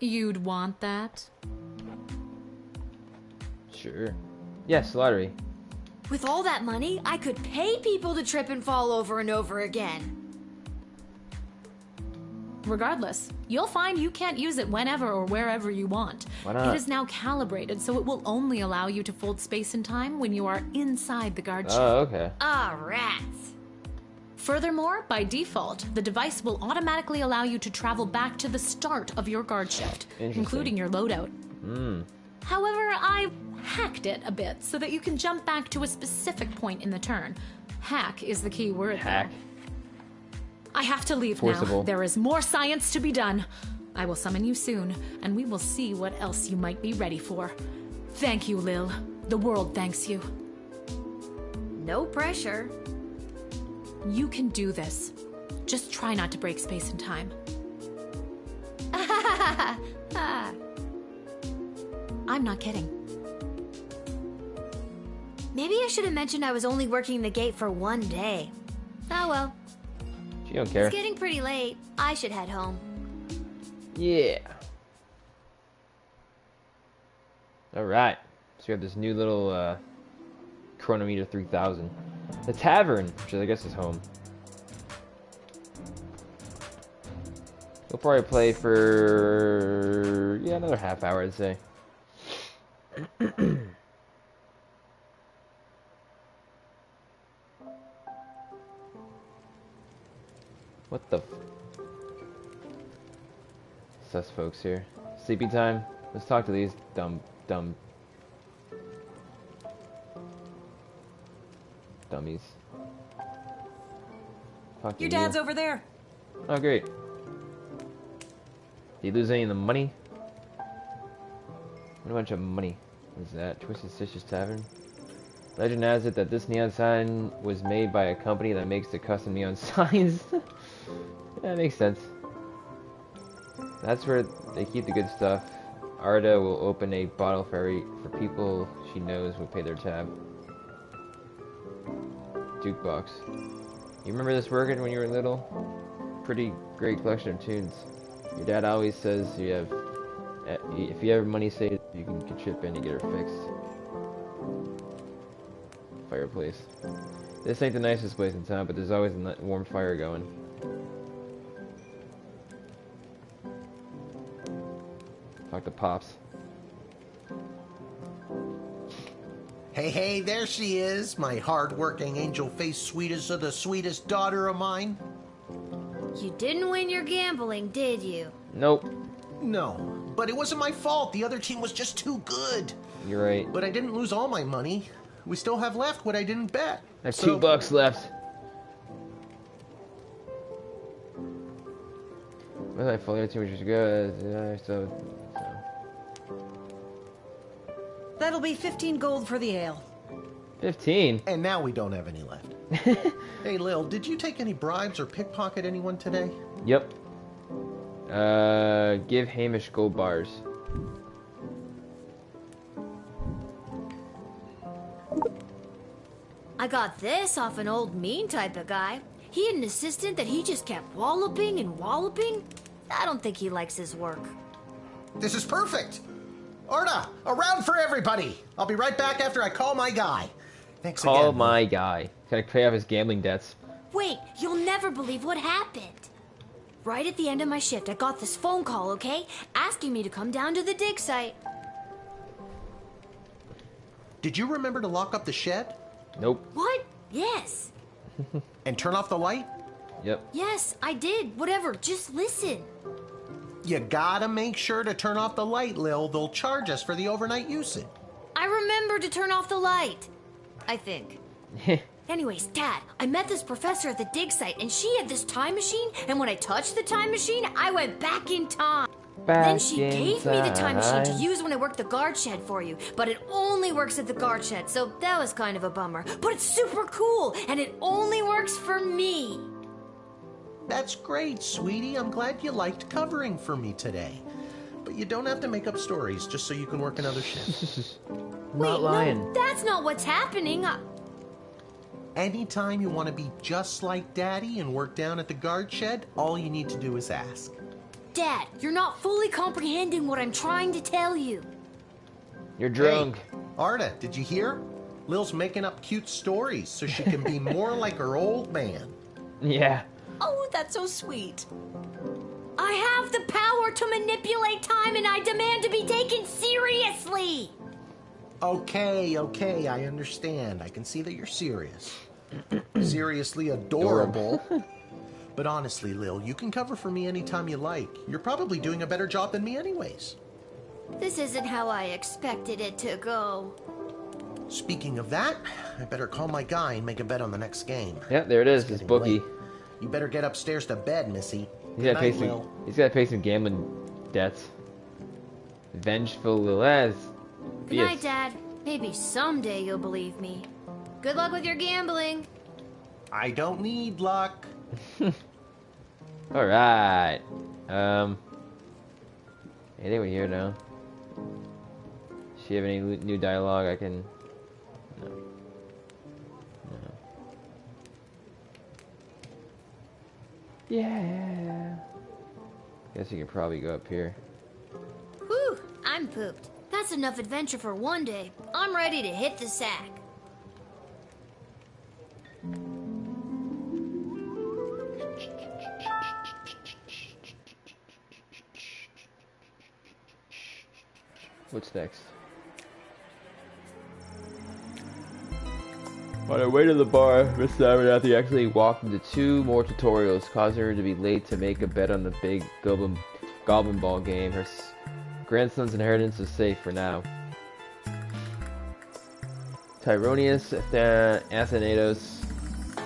You'd want that? Sure. Yes, lottery. With all that money, I could pay people to trip and fall over and over again. Regardless, you'll find you can't use it whenever or wherever you want. Why not? It is now calibrated, so it will only allow you to fold space and time when you are inside the guard ship. Oh, okay. Ah, rats. Furthermore, by default, the device will automatically allow you to travel back to the start of your guard shift, including your loadout. However, I hacked it a bit so that you can jump back to a specific point in the turn. Hack is the key word, Hack. though. I have to leave Forcible. now. There is more science to be done. I will summon you soon, and we will see what else you might be ready for. Thank you, Lil. The world thanks you. No pressure. You can do this. Just try not to break space and time. I'm not kidding. Maybe I should have mentioned I was only working the gate for one day. Oh well. She don't care. It's getting pretty late. I should head home. Yeah. Alright. So we have this new little chronometer 3000. The tavern, which I guess is home. We'll probably play for another half hour, I'd say. What the sus folks here. Sleepy time? Let's talk to these dummies. Talk to Your dad's over there. Oh, great. Did you lose any of the money? What a bunch of money. What's that? Twisted Stitch's Tavern? Legend has it that this neon sign was made by a company that makes the custom neon signs. Yeah, that makes sense. That's where they keep the good stuff. Arda will open a bottle for people she knows will pay their tab. Jukebox. You remember this working when you were little? Pretty great collection of tunes. Your dad always says if you have money saved, you can chip in and get her fixed. Fireplace. This ain't the nicest place in town, but there's always a warm fire going. Talk to Pops. Hey, there she is, my hard-working, angel-faced sweetest of the sweetest daughter of mine. You didn't win your gambling, did you? Nope. No, but it wasn't my fault. The other team was just too good. You're right. But I didn't lose all my money. We still have left what I didn't bet. I have $2 left. Was I fully too much good? That'll be 15 gold for the ale. 15? And now we don't have any left. Hey, Lil, did you take any bribes or pickpocket anyone today? Yep. Give Hamish gold bars. I got this off an old mean type of guy. He had an assistant that he just kept walloping and walloping. I don't think he likes his work. This is perfect. Arda, a round for everybody. I'll be right back after I call my guy. Thanks again. Call my guy. Gotta pay off his gambling debts. Wait, you'll never believe what happened. Right at the end of my shift, I got this phone call, okay? Asking me to come down to the dig site. Did you remember to lock up the shed? Nope. What? Yes. And turn off the light? Yep. Yes, I did. Whatever, just listen. You gotta make sure to turn off the light, Lil. They'll charge us for the overnight usage. I remember to turn off the light. I think. Anyways, Dad, I met this professor at the dig site, and she had this time machine, and when I touched the time machine, I went back in time. Then she gave me the time machine to use when I worked the guard shed for you, but it only works at the guard shed, so that was kind of a bummer. But it's super cool, and it only works for me. That's great, sweetie. I'm glad you liked covering for me today. But you don't have to make up stories just so you can work another shift. Not lying. No, that's not what's happening. Anytime you want to be just like Daddy and work down at the guard shed, all you need to do is ask. Dad, you're not fully comprehending what I'm trying to tell you. You're drunk. Hey, Arda, did you hear? Lil's making up cute stories so she can be more like her old man. Yeah. Oh, that's so sweet. I have the power to manipulate time, and I demand to be taken seriously. Okay, I understand. I can see that you're serious. Seriously adorable. But honestly, Lil, you can cover for me anytime you like. You're probably doing a better job than me anyways. This isn't how I expected it to go. Speaking of that, I better call my guy and make a bet on the next game. Yeah, there it is. His bookie. Late. You better get upstairs to bed, Missy. He's gotta pay some gambling debts. Vengeful Lil as. Good night, Dad. Maybe someday you'll believe me. Good luck with your gambling. I don't need luck. Alright. I think we're here now. Does she have any new dialogue I can... No. Yeah. Guess you could probably go up here. Whew, I'm pooped. That's enough adventure for one day. I'm ready to hit the sack. What's next? On her way to the bar, Miss Abernathy actually walked into 2 more tutorials, causing her to be late to make a bet on the big goblin ball game. Her grandson's inheritance is safe for now. Tyronius Athanatos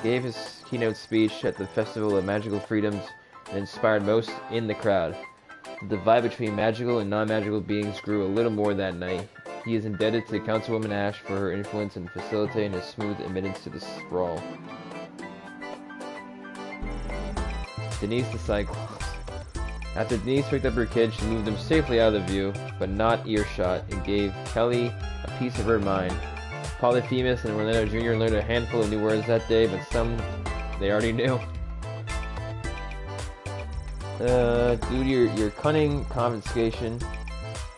gave his keynote speech at the Festival of Magical Freedoms and inspired most in the crowd. The divide between magical and non-magical beings grew a little more that night. He is indebted to Councilwoman Ash for her influence in facilitating his smooth admittance to the sprawl. Denise the Cyclops. After Denise picked up her kid, she moved them safely out of the view, but not earshot, and gave Kelly a piece of her mind. Polyphemus and Orlando Jr. learned a handful of new words that day, but some they already knew. Due to your cunning confiscation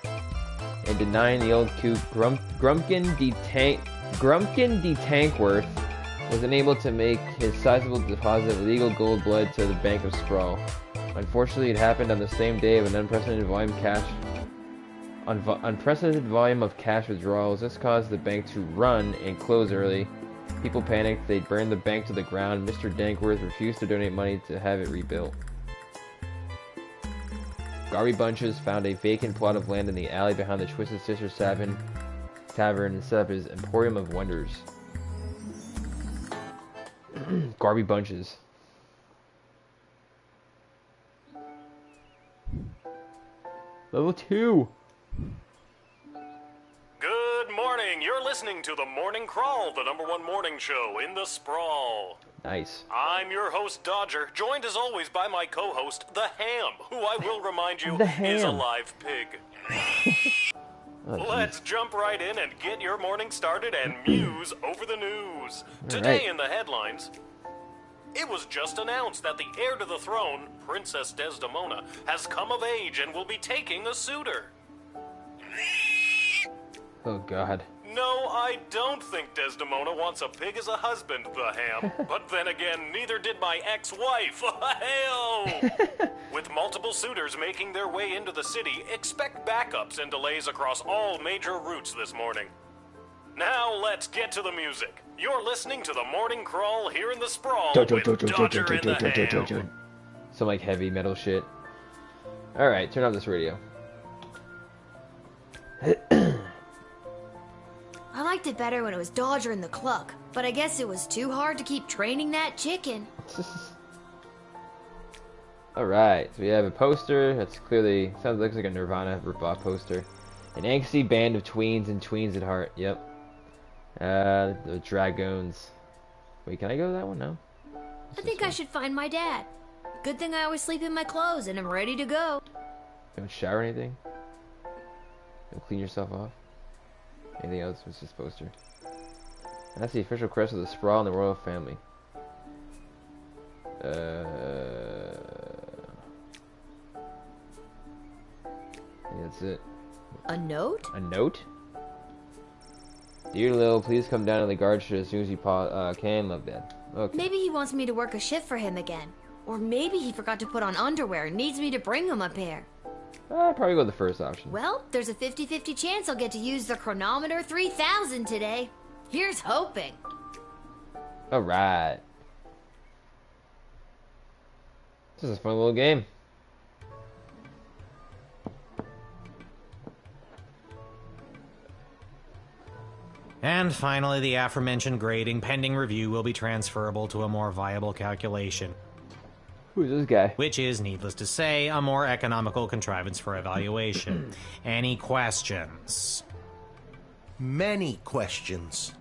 and denying the old coot, Grumpkin D. Tankworth was unable to make his sizable deposit of illegal gold blood to the Bank of Sprawl. Unfortunately, it happened on the same day of an unprecedented volume of cash withdrawals. This caused the bank to run and close early. People panicked. They burned the bank to the ground. Mr. Dankworth refused to donate money to have it rebuilt. Garby Bunches found a vacant plot of land in the alley behind the Twisted Sister Tavern and set up his Emporium of Wonders. Garby Bunches. Level 2. Good morning. You're listening listening to The Morning Crawl, the #1 morning show in the sprawl. Nice. I'm your host, Dodger, joined as always by my co-host, The Ham, who I will remind you The is a Ham. live pig. Oh, Let's jump right in and get your morning started and muse over the news. All Today right. in the headlines, it was just announced that the heir to the throne, Princess Desdemona, has come of age and will be taking a suitor. Oh, God. No, I don't think Desdemona wants a pig as a husband, The Ham. But then again, neither did my ex-wife. Hey-oh! With multiple suitors making their way into the city, expect backups and delays across all major routes this morning. Now let's get to the music. You're listening to The Morning Crawl here in the sprawl with Dodger and the Ham. Some like heavy metal shit. Alright, turn off this radio. I liked it better when it was Dodger and the Cluck, but I guess it was too hard to keep training that chicken. Alright, so we have a poster that's clearly, looks like a Nirvana ripoff poster. An angsty band of tweens and tweens at heart, yep. The Dragoons. Wait, can I go to that one? No? I think I should find my dad. Good thing I always sleep in my clothes and I'm ready to go. Don't shower or anything? Don't clean yourself off? Anything else? What's this poster? That's the official crest of the sprawl and the royal family. Yeah, that's it. A note? A note? Dear Lil, please come down to the guard shift as soon as you can. Love, Dad. Okay. Maybe he wants me to work a shift for him again. Or maybe he forgot to put on underwear and needs me to bring him a pair. I'd probably go with the first option. Well, there's a 50-50 chance I'll get to use the Chronometer 3000 today. Here's hoping. Alright. This is a fun little game. And finally, the aforementioned grading pending review will be transferable to a more viable calculation. Who's this guy? Which is, needless to say, a more economical contrivance for evaluation. Any questions? Many questions.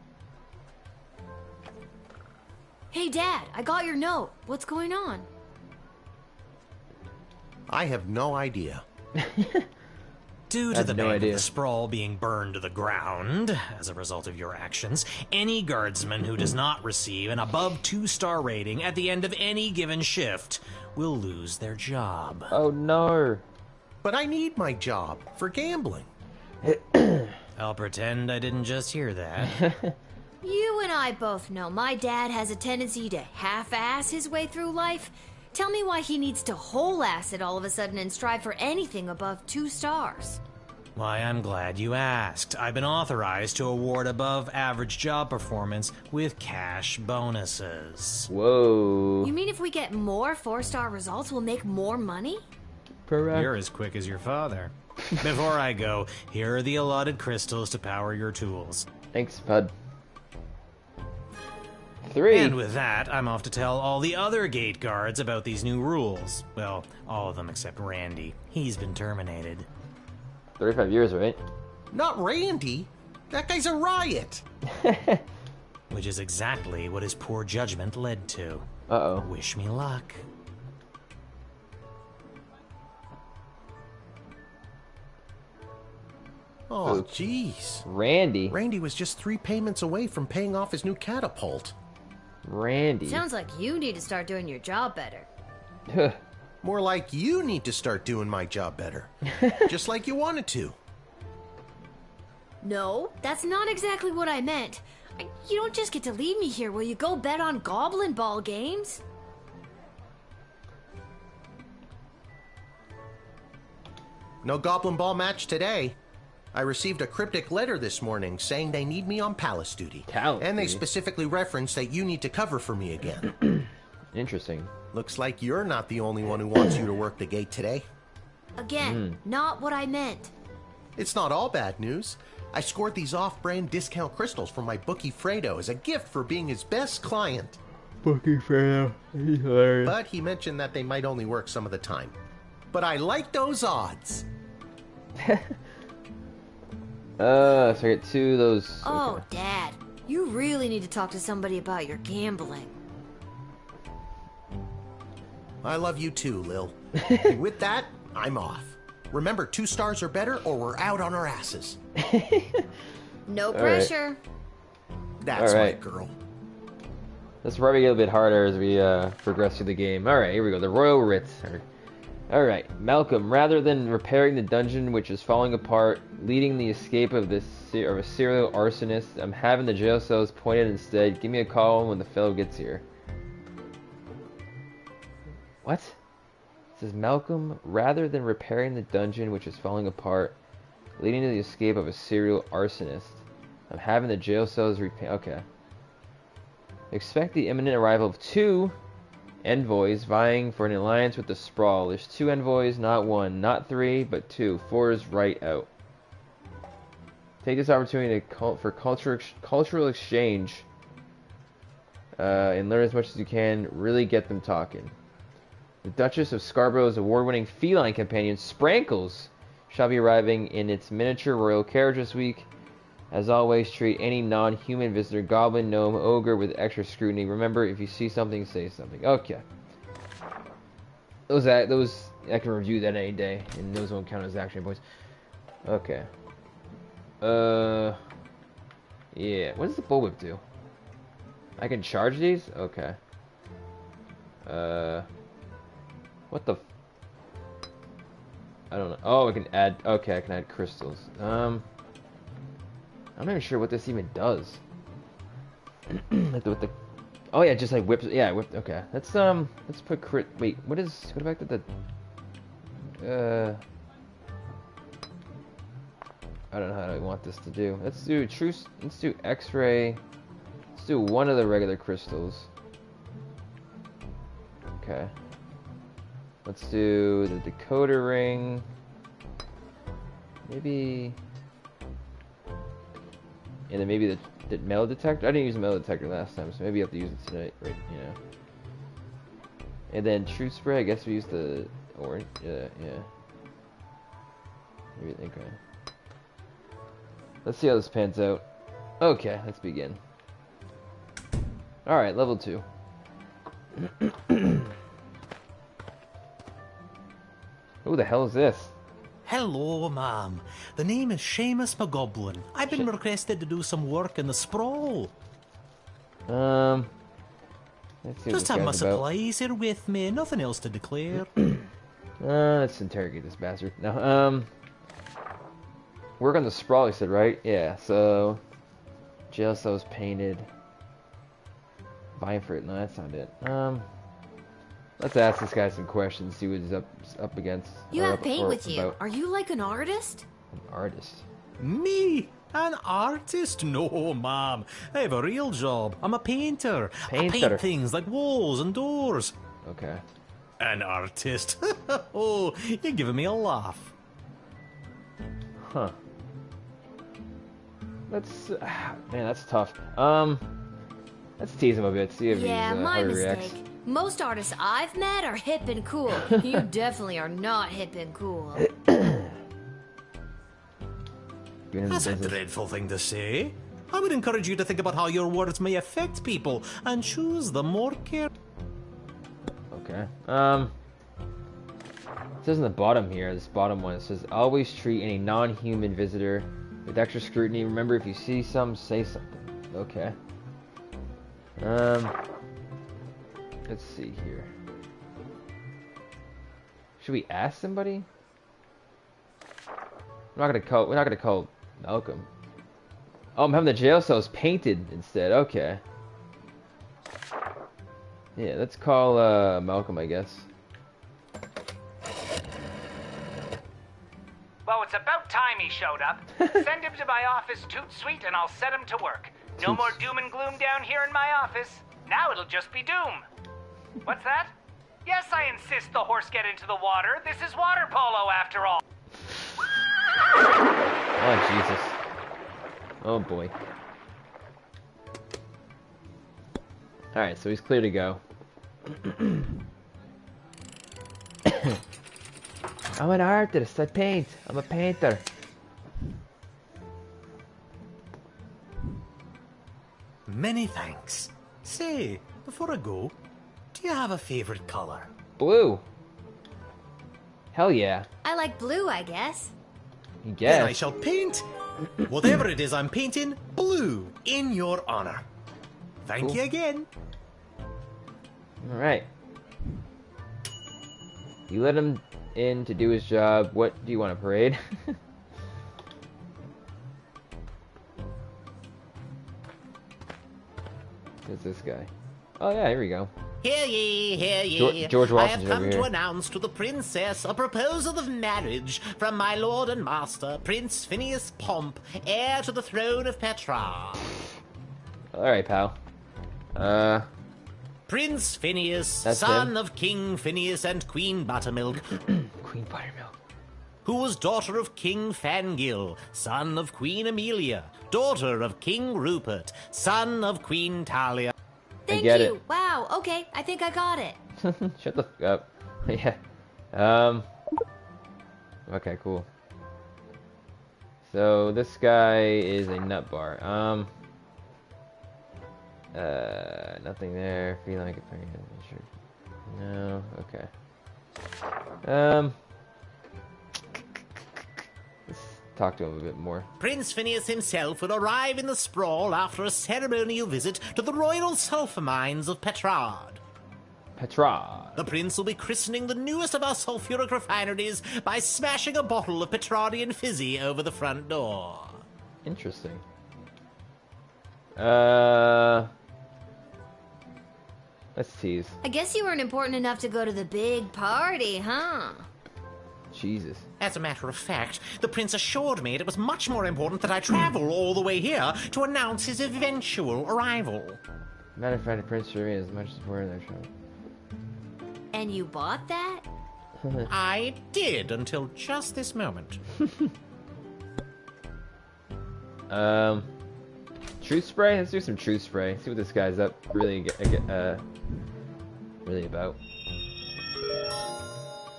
Hey, Dad, I got your note. What's going on? I have no idea. Due to the bank of the sprawl being burned to the ground as a result of your actions, any guardsman who does not receive an above 2-star rating at the end of any given shift will lose their job. Oh no. But I need my job for gambling. I'll pretend I didn't just hear that. You and I both know my dad has a tendency to half-ass his way through life. Tell me why he needs to whole-ass it all of a sudden and strive for anything above 2 stars. Why, I'm glad you asked. I've been authorized to award above-average job performance with cash bonuses. Whoa. You mean if we get more 4-star results, we'll make more money? Correct. You're as quick as your father. Before I go, here are the allotted crystals to power your tools. Thanks, bud. 3. And with that, I'm off to tell all the other gate guards about these new rules. Well, all of them except Randy. He's been terminated. 35 years, right? Not Randy. That guy's a riot. Which is exactly what his poor judgment led to. Uh-oh. Wish me luck. Oh, jeez. Randy? Randy was just 3 payments away from paying off his new catapult. Randy. Sounds like you need to start doing your job better. More like you need to start doing my job better. Just like you wanted to. No, that's not exactly what I meant. You don't just get to leave me here. Will you go bet on Goblin Ball games? No Goblin Ball match today. I received a cryptic letter this morning saying they need me on palace duty. And they specifically referenced that you need to cover for me again. Interesting. Looks like you're not the only one who wants you to work the gate today. Again, not what I meant. It's not all bad news. I scored these off-brand discount crystals from my bookie Fredo as a gift for being his best client. Bookie Fredo. He's hilarious. But he mentioned that they might only work some of the time. But I like those odds. So I get 2 of those. Oh, Okay. Dad, you really need to talk to somebody about your gambling. I love you too, Lil. And with that, I'm off. Remember, 2 stars or better, or we're out on our asses. No All pressure. That's All my right. girl. This will probably get a bit harder as we progress through the game. Alright, here we go. The Royal Writ. Alright, Malcolm, rather than repairing the dungeon which is falling apart, leading the escape of a serial arsonist, I'm having the jail cells pointed instead. Give me a call when the fellow gets here. What? It says, Malcolm, rather than repairing the dungeon which is falling apart, leading to the escape of a serial arsonist, I'm having the jail cells okay. Expect the imminent arrival of 2 envoys vying for an alliance with the Sprawl. There's 2 envoys, not 1, not 3, but 2. 4 is right out. Take this opportunity for cultural exchange and learn as much as you can. Really get them talking. The Duchess of Scarborough's award-winning feline companion, Sprankles, shall be arriving in its miniature royal carriage this week. As always, treat any non-human visitor, goblin, gnome, ogre, with extra scrutiny. Remember, if you see something, say something. Okay. Those I can review that any day, and those won't count as action points. Okay. Yeah. What does the bullwhip do? I can charge these? Okay. What the? I don't know. Oh, I can add. Okay, I can add crystals. I'm not even sure what this even does. Like with the, oh yeah, just like whips. Yeah, whip. Okay, let's put crit. Wait, what is? Go back to the. I don't know how I want this to do. Let's do truce. Let's do X-ray. Let's do 1 of the regular crystals. Okay. Let's do the decoder ring. Maybe. And then maybe the metal detector. I didn't use the metal detector last time, so maybe you have to use it tonight, right? Yeah. And then truth spray. I guess we use the orange. Yeah. Maybe okay. Let's see how this pans out. Okay, let's begin. All right, level 2. Who the hell is this? Hello, ma'am. The name is Seamus McGoblin. I've been requested to do some work in the Sprawl. Let's see Just have my supplies here with me. Nothing else to declare. Let's interrogate this bastard. No, work on the Sprawl, you said, right? Yeah, so jail cells painted. Vying for it. No, that's not it. Let's ask this guy some questions, see what he's up against. You have paint with you. Are you like an artist? An artist? Me? An artist? No, ma'am. I have a real job. I'm a painter. I paint things like walls and doors. Okay. An artist? Oh, you're giving me a laugh. Huh. Let's... man, that's tough. Let's tease him a bit, see if he's, my how he mistake. reacts. Most artists I've met are hip and cool. You definitely are not hip and cool. That's a dreadful thing to say. I would encourage you to think about how your words may affect people and choose them more carefully. Okay. It says in the bottom here, this bottom one, it says, always treat any non-human visitor with extra scrutiny. Remember, if you see some, say something. Okay. Let's see here. Should we ask somebody? We're not gonna call Malcolm. Oh, I'm having the jail cells painted instead. Okay. Yeah, let's call Malcolm, I guess. Well, it's about time he showed up. Send him to my office toot sweet and I'll set him to work. No more doom and gloom down here in my office. Now it'll just be doom. What's that? Yes, I insist the horse get into the water. This is water polo after all. Oh, Jesus. Oh, boy. Alright, so he's clear to go. I'm an artist. I paint. I'm a painter. Many thanks. Say, before I go, do you have a favorite color? Blue. Hell yeah. I like blue, I guess. You guess. Then I shall paint whatever it is I'm painting blue in your honor. Thank you again. Alright. You let him in to do his job. What do you want, a parade? Who's this guy? Oh yeah, here we go. Hear ye, hear ye. George I Washington's have come over to here. announce to the princess a proposal of marriage from my lord and master, Prince Phineas Pomp, heir to the throne of Petrarch. Alright, pal. Prince Phineas, That's son him. of King Phineas and Queen Buttermilk, Queen Buttermilk. who was daughter of King Fangil, son of Queen Amelia, daughter of King Rupert, son of Queen Talia. Thank get you. it. Wow. Okay, I think I got it. Shut the fuck up. Yeah. Okay, cool. So this guy is a nut bar. Nothing there. Feeling like a sure. No. Okay. Let's talk to him a bit more. Prince Phineas himself will arrive in the sprawl after a ceremonial visit to the royal sulphur mines of Petrard. Petrard. The prince will be christening the newest of our sulphuric refineries by smashing a bottle of Petrardian fizzy over the front door. Interesting. Let's tease. I guess you weren't important enough to go to the big party, huh? Jesus. As a matter of fact, the prince assured me it was much more important that I travel all the way here to announce his eventual arrival. Matter of fact, the Prince Shuri as much as we're in their show. And you bought that? I did until just this moment. Truth spray? Let's do some truth spray. See what this guy's up really really about.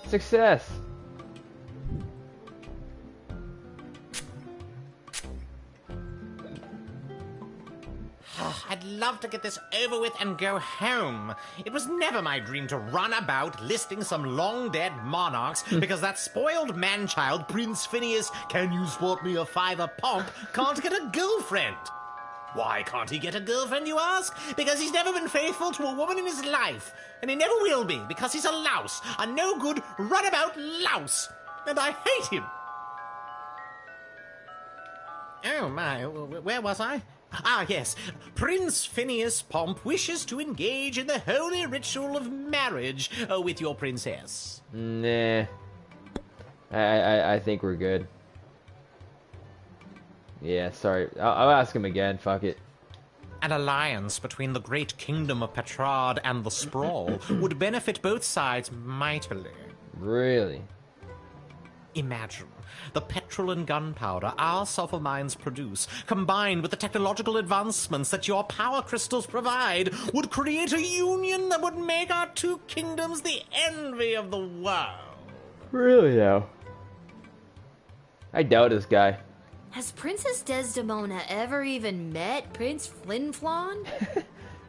Success! I'd love to get this over with and go home. It was never my dream to run about listing some long-dead monarchs because that spoiled man-child, Prince Phineas, can you sport me a fiver Pomp, can't get a girlfriend. Why can't he get a girlfriend, you ask? Because he's never been faithful to a woman in his life. And he never will be, because he's a louse. A no-good, runabout louse. And I hate him. Oh, my. Where was I? Ah, yes. Prince Phineas Pomp wishes to engage in the holy ritual of marriage with your princess. Nah. I think we're good. Yeah, sorry. I'll ask him again. Fuck it. An alliance between the great kingdom of Petrard and the Sprawl would benefit both sides mightily. Really? Imagine the petrol and gunpowder our sulfur mines produce, combined with the technological advancements that your power crystals provide, would create a union that would make our two kingdoms the envy of the world. Really now? I doubt this guy. Has Princess Desdemona ever even met Prince Flinflon?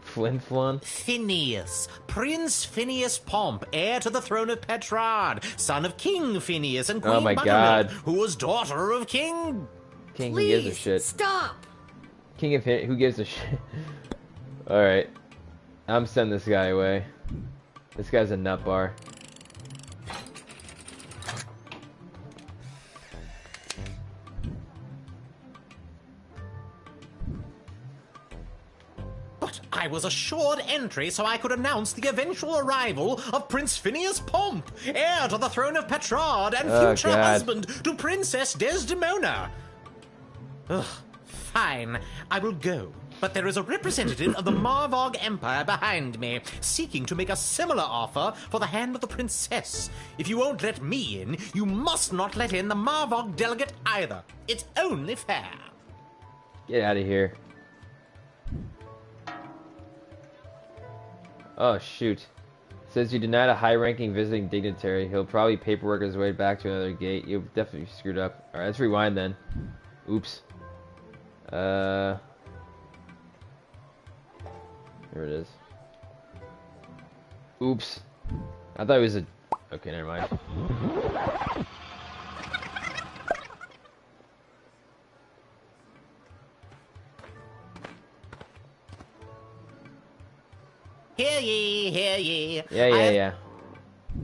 Flinflon? Phineas, Prince Phineas Pomp, heir to the throne of Petrard, son of King Phineas and Queen Oh my Buttermilk, God. who was daughter of King... King, Please, who gives a shit? stop! King of Hit, who gives a shit? Alright. I'm sending this guy away. This guy's a nut bar. But I was assured entry so I could announce the eventual arrival of Prince Phineas Pomp, heir to the throne of Petrard and Oh, future God. husband to Princess Desdemona. Ugh, fine, I will go. But there is a representative of the Marvog Empire behind me, seeking to make a similar offer for the hand of the princess. If you won't let me in, you must not let in the Marvog delegate either. It's only fair. Get out of here. Oh, shoot. Says you denied a high-ranking visiting dignitary. He'll probably paperwork his way back to another gate. You'll definitely be screwed up. Alright, let's rewind then. Oops. Here it is. Oops. I thought it was a... Okay, never mind. Hear ye, hear ye. Yeah.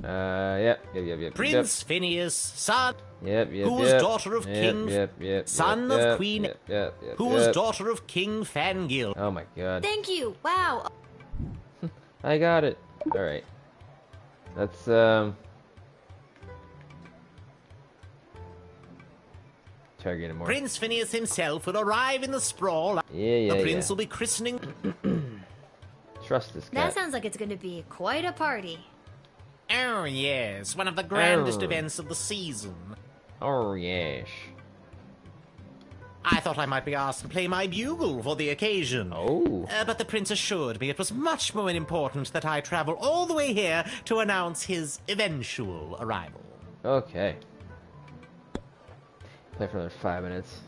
Yep. Prince Phineas, son. Yep. Who was daughter of King. Son of Queen. Yep. Who was daughter of King Fangil. Oh my god. Thank you. Wow. I got it. Alright. That's, try getting more. Prince Phineas himself will arrive in the sprawl. Yeah. The prince will be christening. Trust this guy. That sounds like it's going to be quite a party. Oh, yes. One of the grandest events of the season. Oh, yes. I thought I might be asked to play my bugle for the occasion. Oh. But the prince assured me it was much more important that I travel all the way here to announce his eventual arrival. Okay. Play for another 5 minutes.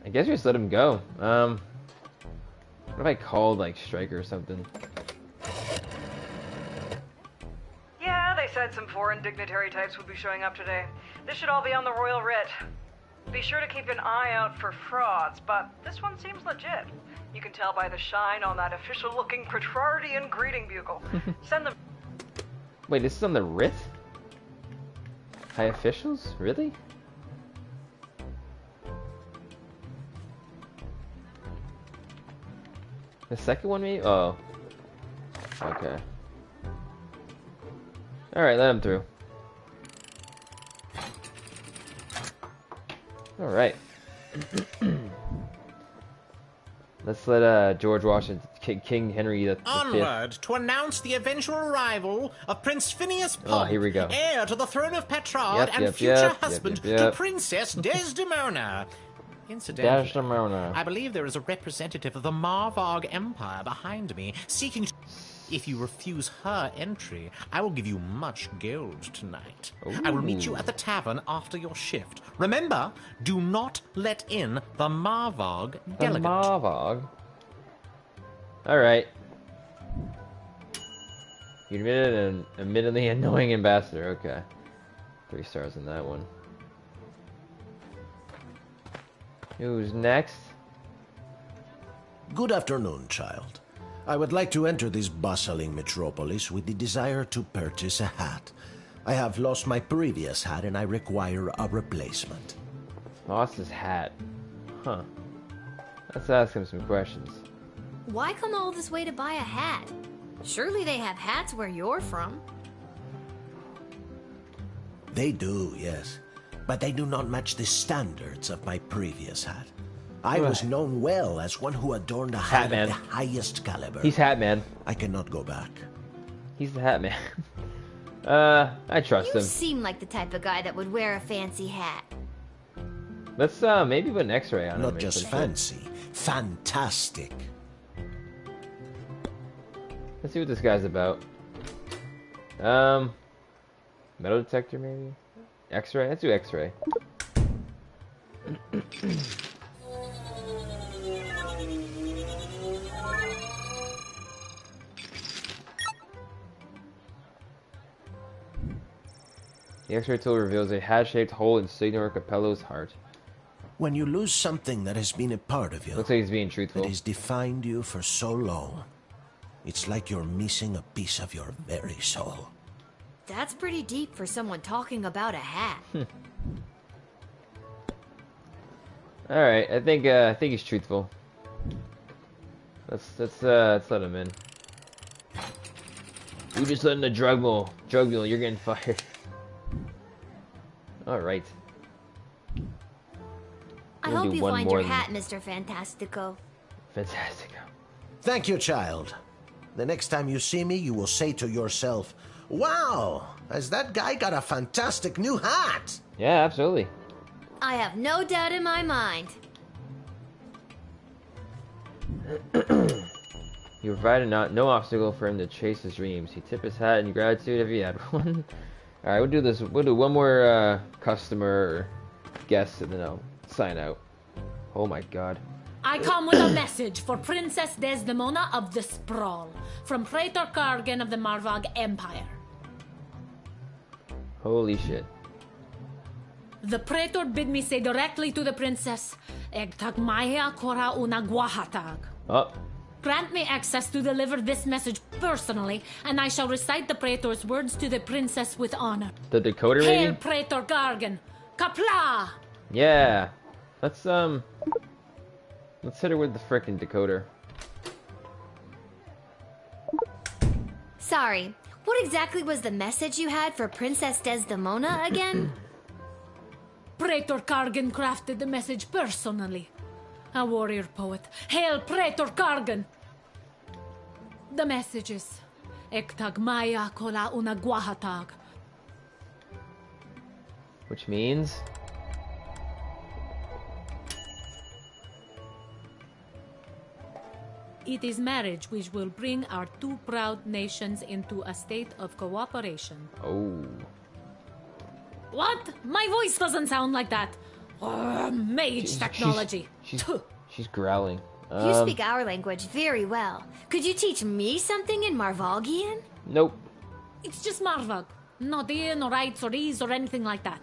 I guess we just let him go. What if I called, like, Striker or something? Yeah, they said some foreign dignitary types would be showing up today. This should all be on the royal writ. Be sure to keep an eye out for frauds, but this one seems legit. You can tell by the shine on that official-looking Petrardian greeting bugle. Send them... Wait, this is on the writ? High officials? Really? The second one, maybe? Oh. Okay. Alright, let him through. Alright. Let's let George Washington, King Henry the Onward to announce the eventual arrival of Prince Phineas Pomp, here we go. heir to the throne of Petrard and future husband to Princess Desdemona. Incidentally, Desdemona. I believe there is a representative of the Marvarg Empire behind me, seeking to... If you refuse her entry, I will give you much gold tonight. Ooh. I will meet you at the tavern after your shift. Remember, do not let in the Marvarg delegate. The Marvarg? Alright. You admitted an admittedly annoying ambassador. Okay. 3 stars on that one. Who's next? Good afternoon, child. I would like to enter this bustling metropolis with the desire to purchase a hat. I have lost my previous hat and I require a replacement. Lost his hat. Huh. Let's ask him some questions. Why come all this way to buy a hat? Surely they have hats where you're from. They do, yes. But they do not match the standards of my previous hat. I was known well as one who adorned a hat of the highest caliber. He's Hat Man. I cannot go back. He's the Hat Man. I trust You him. seem like the type of guy that would wear a fancy hat. Let's maybe put an X-ray on him. Not just fancy, fantastic. Let's see what this guy's about. Metal detector maybe? X-ray? Let's do X-ray. The X-ray tool reveals a hat-shaped hole in Signor Capello's heart. When you lose something that has been a part of you, looks like he's being truthful, that has defined you for so long, it's like you're missing a piece of your very soul. That's pretty deep for someone talking about a hat. All right, I think he's truthful. Let's let him in. You just let in the drug mule, you're getting fired. All right. I hope you find your hat, Mr. Fantastico. Fantastico. Thank you, child. The next time you see me, you will say to yourself, "Wow, has that guy got a fantastic new hat?" Yeah, absolutely. I have no doubt in my mind. You provided no obstacle for him to chase his dreams. He tipped his hat in gratitude if he had one. All right, we'll do this. We'll do one more customer or guest, and then I'll sign out. Oh my god. I come with a message for Princess Desdemona of the Sprawl, from Praetor Kargan of the Marvog Empire. Holy shit. The Praetor bid me say directly to the princess, Egtag Maya Kora una Guahatag. Oh. Grant me access to deliver this message personally, and I shall recite the Praetor's words to the princess with honor. The decoder, maybe? Hail Praetor Kargan! Kapla! Yeah. Let's hit her with the frickin' decoder. Sorry, what exactly was the message you had for Princess Desdemona again? Praetor Kargan crafted the message personally. A warrior poet. Hail Praetor Kargan! The message is Ektag Maya Kola una Guahatag. Which means? It is marriage which will bring our two proud nations into a state of cooperation. Oh. What? My voice doesn't sound like that. Mage technology. She's growling. You speak our language very well. Could you teach me something in Marvogian? Nope. It's just Marvog. Not in or rights or ease or anything like that.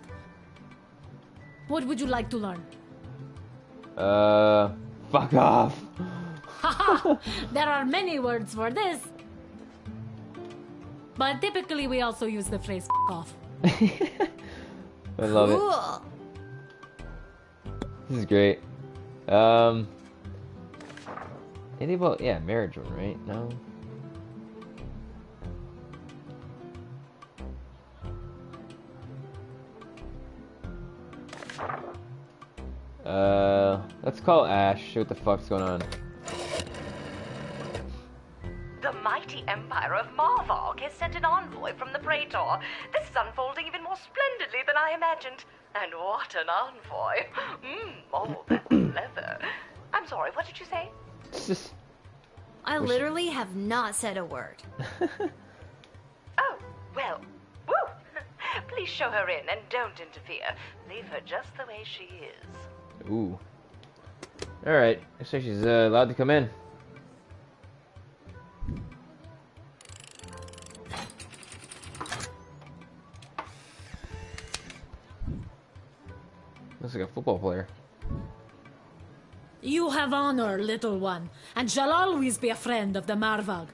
What would you like to learn? Fuck off. There are many words for this. But typically we also use the phrase F off. I love it. This is great. Anything about, yeah, marriage one, right? No? Let's call Ash, see what the fuck's going on. The mighty empire of Marvog has sent an envoy from the Praetor. This is unfolding even more splendidly than I imagined. And what an envoy. Oh, that's clever. I'm sorry, what did you say? I literally have not said a word. Oh, well, woo! Please show her in and don't interfere. Leave her just the way she is. Ooh. Alright, looks like she's allowed to come in. Looks like a football player. You have honor, little one, and shall always be a friend of the Marvog.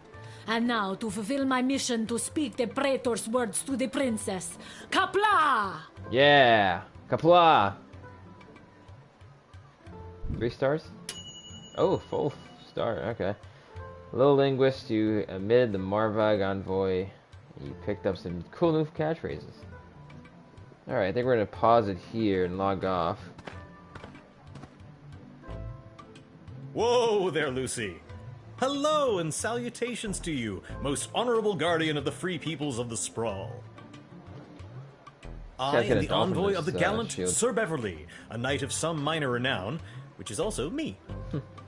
And now, to fulfill my mission to speak the Praetor's words to the princess. Kapla! Yeah! Kapla! 3 stars? Oh, full star, okay. Little linguist, you amid the Marvog envoy. You picked up some cool new catchphrases. Alright, I think we're gonna pause it here and log off. Whoa there, Lucy. Hello and salutations to you, most honorable guardian of the free peoples of the Sprawl. I am the envoy of the gallant Sir Beverly, a knight of some minor renown, which is also me.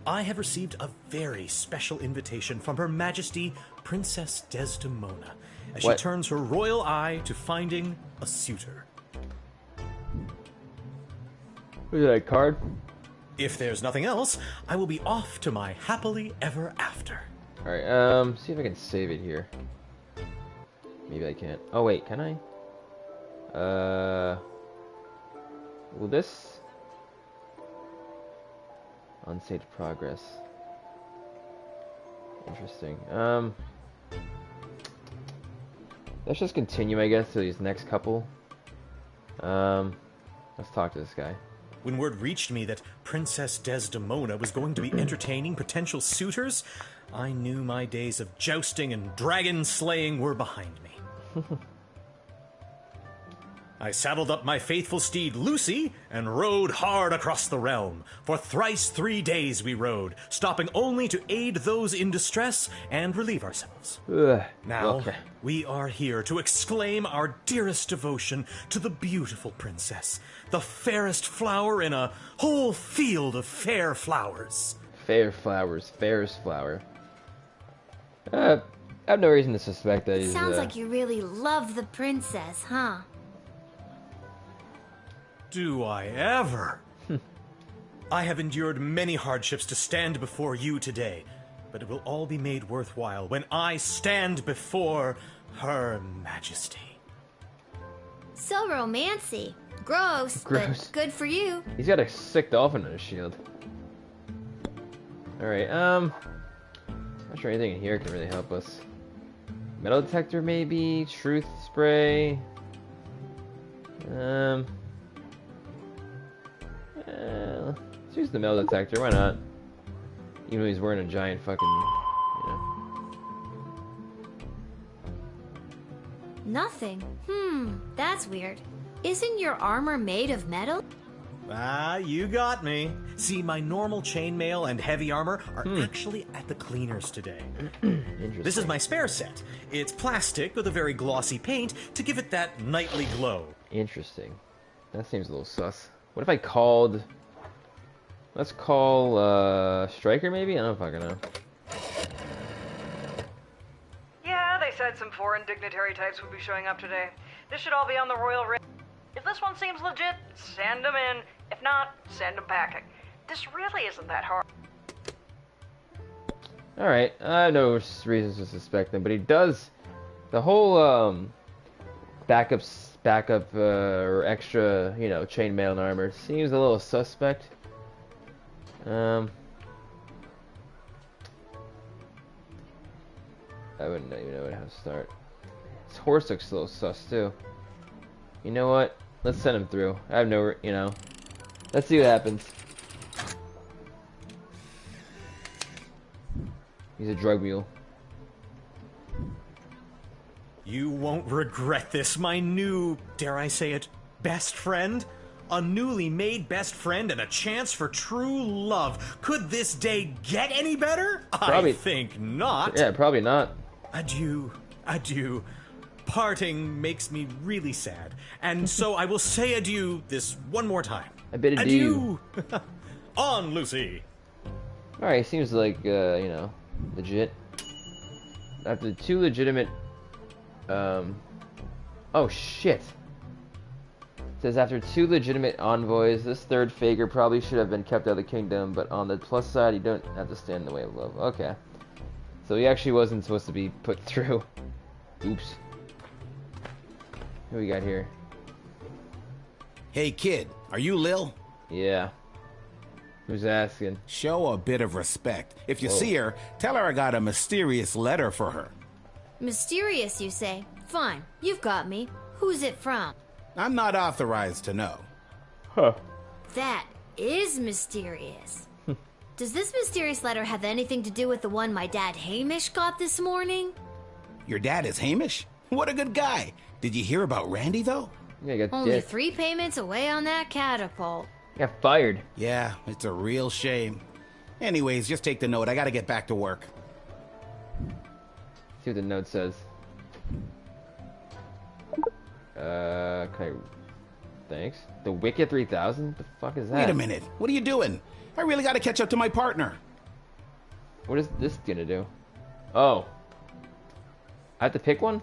I have received a very special invitation from Her Majesty Princess Desdemona, as she turns her royal eye to finding a suitor. Look at that card. If there's nothing else, I will be off to my happily ever after. Alright, see if I can save it here. Maybe I can't. Oh wait, can I? Will this? Unsaved progress. Interesting. Let's just continue, I guess, to these next couple. Let's talk to this guy. When word reached me that Princess Desdemona was going to be entertaining potential suitors, I knew my days of jousting and dragon slaying were behind me. I saddled up my faithful steed Lucy and rode hard across the realm. For thrice 3 days we rode, stopping only to aid those in distress and relieve ourselves. Now, we are here to exclaim our dearest devotion to the beautiful princess, the fairest flower in a whole field of fair flowers. Fair flowers, fairest flower. I have no reason to suspect that he's... Sounds like you really love the princess, huh? Do I ever? I have endured many hardships to stand before you today, but it will all be made worthwhile when I stand before Her Majesty. So romancy. Gross, but good for you. He's got a sick dolphin on his shield. Alright, not sure anything in here can really help us. Metal detector maybe? Truth spray? Let's use the metal detector, why not? Even though he's wearing a giant fucking, you know. Nothing. That's weird. Isn't your armor made of metal? Ah, you got me. See, my normal chainmail and heavy armor are actually at the cleaners today. This is my spare set. It's plastic with a very glossy paint to give it that nightly glow. Interesting. That seems a little sus. What if I called... Let's call, Striker maybe? I don't fucking know. Yeah, they said some foreign dignitary types would be showing up today. This should all be on the royal writ. If this one seems legit, send them in. If not, send them packing. This really isn't that hard. Alright, I have no reasons to suspect him, but he does... The whole, backup, or extra, you know, chainmail and armor seems a little suspect. I wouldn't even know how to start. His horse looks a little sus, too. You know what? Let's send him through. I have no, you know. Let's see what happens. He's a drug mule. You won't regret this, my new, dare I say it, best friend? A newly made best friend and a chance for true love. Could this day get any better? Probably. I think not. Yeah, probably not. Adieu, adieu. Parting makes me really sad, and so I will say adieu this one more time. I bid adieu. On, Lucy. Alright, seems like, you know, legit. After two legitimate, oh shit. It says after two legitimate envoys, this third faker probably should have been kept out of the kingdom, but on the plus side, you don't have to stand in the way of love. Okay. So he actually wasn't supposed to be put through. Oops. Who we got here? Hey kid, are you Lil? Yeah. Who's asking? Show a bit of respect. If you see her, tell her I got a mysterious letter for her. Mysterious, you say? Fine, you've got me. Who's it from? I'm not authorized to know. Huh. That is mysterious. Does this mysterious letter have anything to do with the one my dad Hamish got this morning? Your dad is Hamish? What a good guy. Did you hear about Randy, though? Yeah, you got Only 3 payments away on that catapult. Got fired. Yeah, it's a real shame. Anyways, just take the note. I gotta get back to work. See what the note says. Thanks. The Wicked 3000? The fuck is that? Wait a minute. What are you doing? I really gotta catch up to my partner. What is this gonna do? Oh. I have to pick one?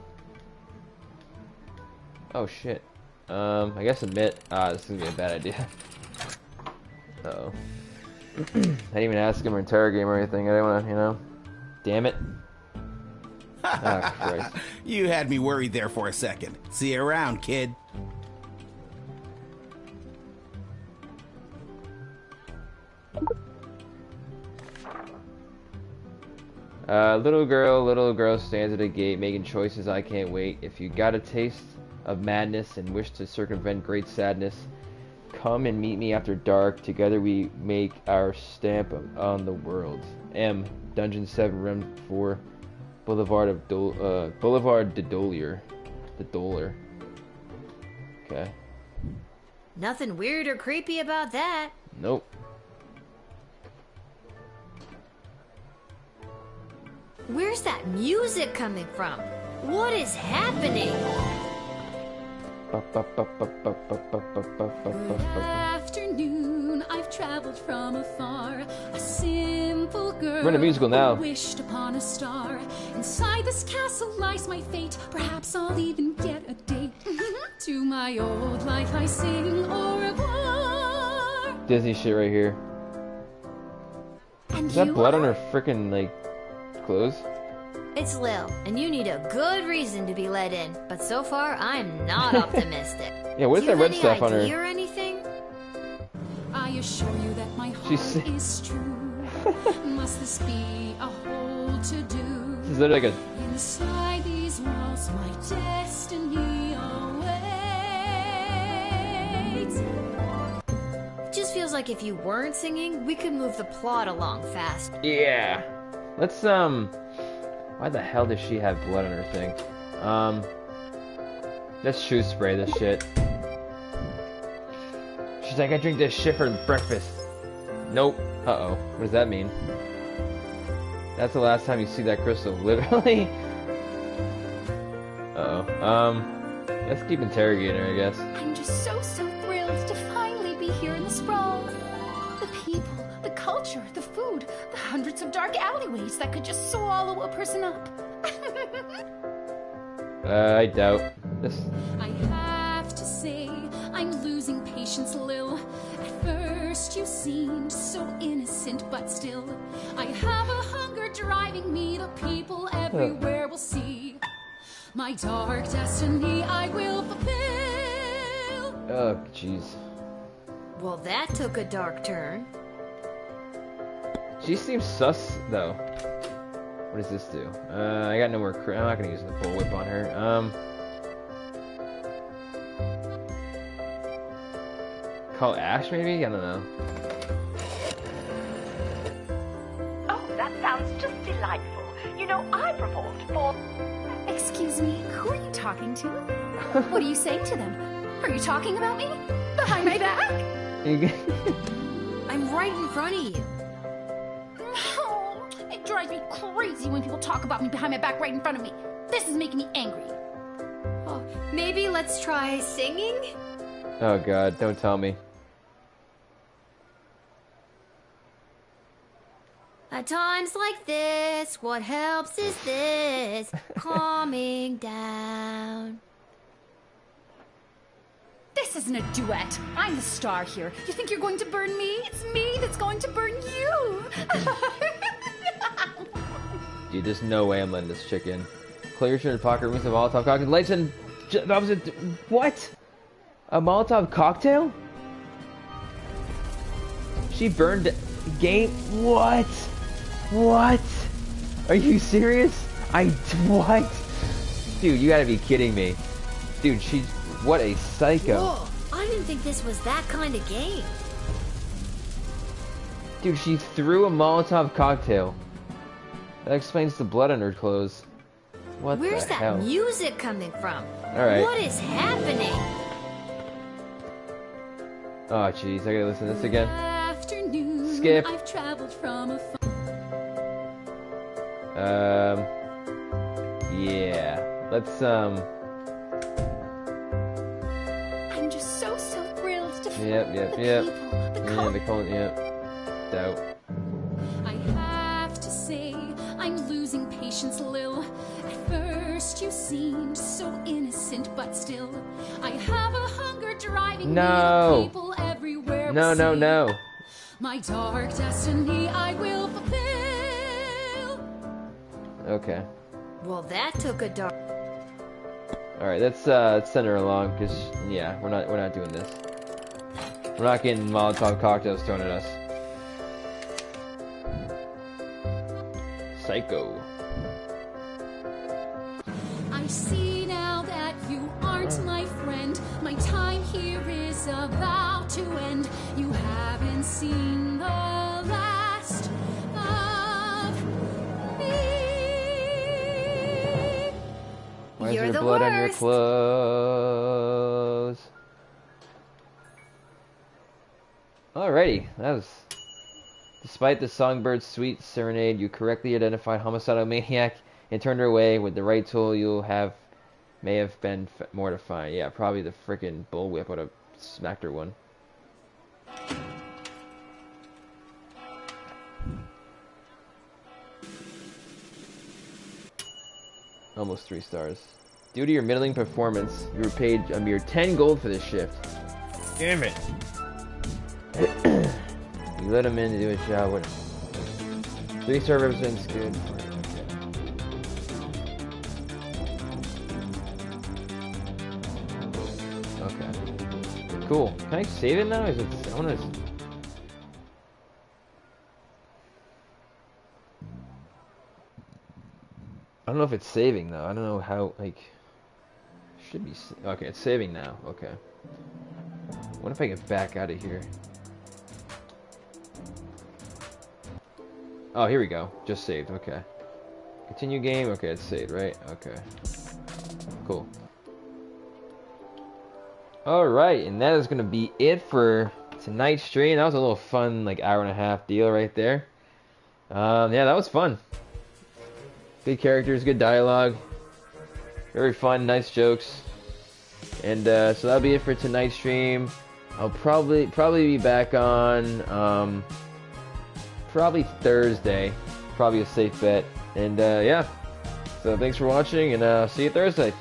Oh shit. I guess admit. This is gonna be a bad idea. Uh-oh. I didn't even ask him or interrogate him or anything. I didn't wanna, you know. Damn it. Ah, Christ. You had me worried there for a second. See you around, kid. Little girl stands at a gate making choices I can't wait. If you got a taste of madness and wish to circumvent great sadness, come and meet me after dark. Together we make our stamp on the world. M. Dungeon 7, Room 4, Boulevard de Dolier. The Doler. Okay. Nothing weird or creepy about that. Nope. Where's that music coming from? What is happening? Good afternoon, I've traveled from afar. A simple girl We're in a musical now. who wished upon a star. Inside this castle lies my fate. Perhaps I'll even get a date. To my old life I sing au revoir. Disney shit right here. And Is that blood on her frickin' like clothes? It's Lil, and you need a good reason to be let in. But so far, I'm not optimistic. Yeah, what is that red stuff on her? Do you have any idea or anything? I assure you that my heart is true. Must this be a whole to do? This is literally like a... Inside these walls, my destiny awaits. Just feels like if you weren't singing, we could move the plot along fast. Yeah. Let's, why the hell does she have blood on her thing? Let's shoe spray this shit. She's like, I drink this shit for breakfast. Nope. Uh-oh. What does that mean? That's the last time you see that crystal, literally. Uh-oh. Let's keep interrogating her, I guess. I'm just so thrilled to finally be here in the sprawl. The people, the culture, the food, the hundreds of dark alleyways that could just swallow a person up. I doubt this. I have to say, I'm losing patience, Lil. At first you seemed so innocent, but still, I have a hunger driving me. The people everywhere will see my dark destiny I will fulfill. Oh, jeez. Well, that took a dark turn. She seems sus, though. What does this do? I got no more I'm not gonna use the bullwhip on her. Call Ash, maybe? I don't know. Oh, that sounds just delightful. You know, I performed for... Excuse me, who are you talking to? What are you saying to them? Are you talking about me? Behind my back? I'm right in front of you. Oh, it drives me crazy when people talk about me behind my back right in front of me. This is making me angry. Oh, maybe let's try singing? Oh god, don't tell me. At times like this, what helps is this, calming down. This isn't a duet. I'm the star here. You think you're going to burn me? It's me that's going to burn you. Dude, there's no way I'm letting this chick in. Clear your shirt and pocket rooms of Molotov cocktail. Lights and... What? A Molotov cocktail? She burned... Game... What? What? Are you serious? What? Dude, you gotta be kidding me. Dude, she's... What a psycho. Whoa, I didn't think this was that kind of game. Dude, she threw a Molotov cocktail. That explains the blood on her clothes. What Where's the that hell? music coming from? Alright. What is happening? Oh, jeez, I gotta listen to this again. Afternoon, Skip. I've traveled from a... Yeah. Let's, I'm just so thrilled to feel Yep. the people, the Yeah, the call, yep. Doubt. I have to say, I'm losing patience, Lil. At first you seemed so innocent, but still, I have a hunger driving me. The people everywhere will see No. my dark destiny I will fulfill. Okay. Well, that took a dark... Alright, let's send her along, because, yeah, we're not doing this. We're not getting Molotov cocktails thrown at us. Psycho. I see now that you aren't my friend. My time here is about to end. You haven't seen the last of me. Why is You're there the blood on your worst. clothes? Alrighty, that was... Despite the songbird's sweet serenade, you correctly identified homicidal maniac and turned her away. With the right tool, may have been mortifying. Yeah, probably the frickin' bullwhip would have smacked her one. Almost 3 stars. Due to your middling performance, you were paid a mere 10 gold for this shift. Damn it. You let him in to do his job. 3-star represents good. Okay. Cool. Can I save it now? Is it? I want to. I don't know if it's saving though. I don't know how. Like, should be. Okay, it's saving now. Okay. What if I get back out of here? Oh, here we go. Just saved. Okay. Continue game. Okay, it's saved, right? Okay. Cool. Alright, and that is going to be it for tonight's stream. That was a little fun, like, hour-and-a-half deal right there. Yeah, that was fun. Good characters, good dialogue. Very fun, nice jokes. And so that'll be it for tonight's stream. I'll probably be back on probably Thursday. Probably a safe bet. And yeah. So thanks for watching, and see you Thursday.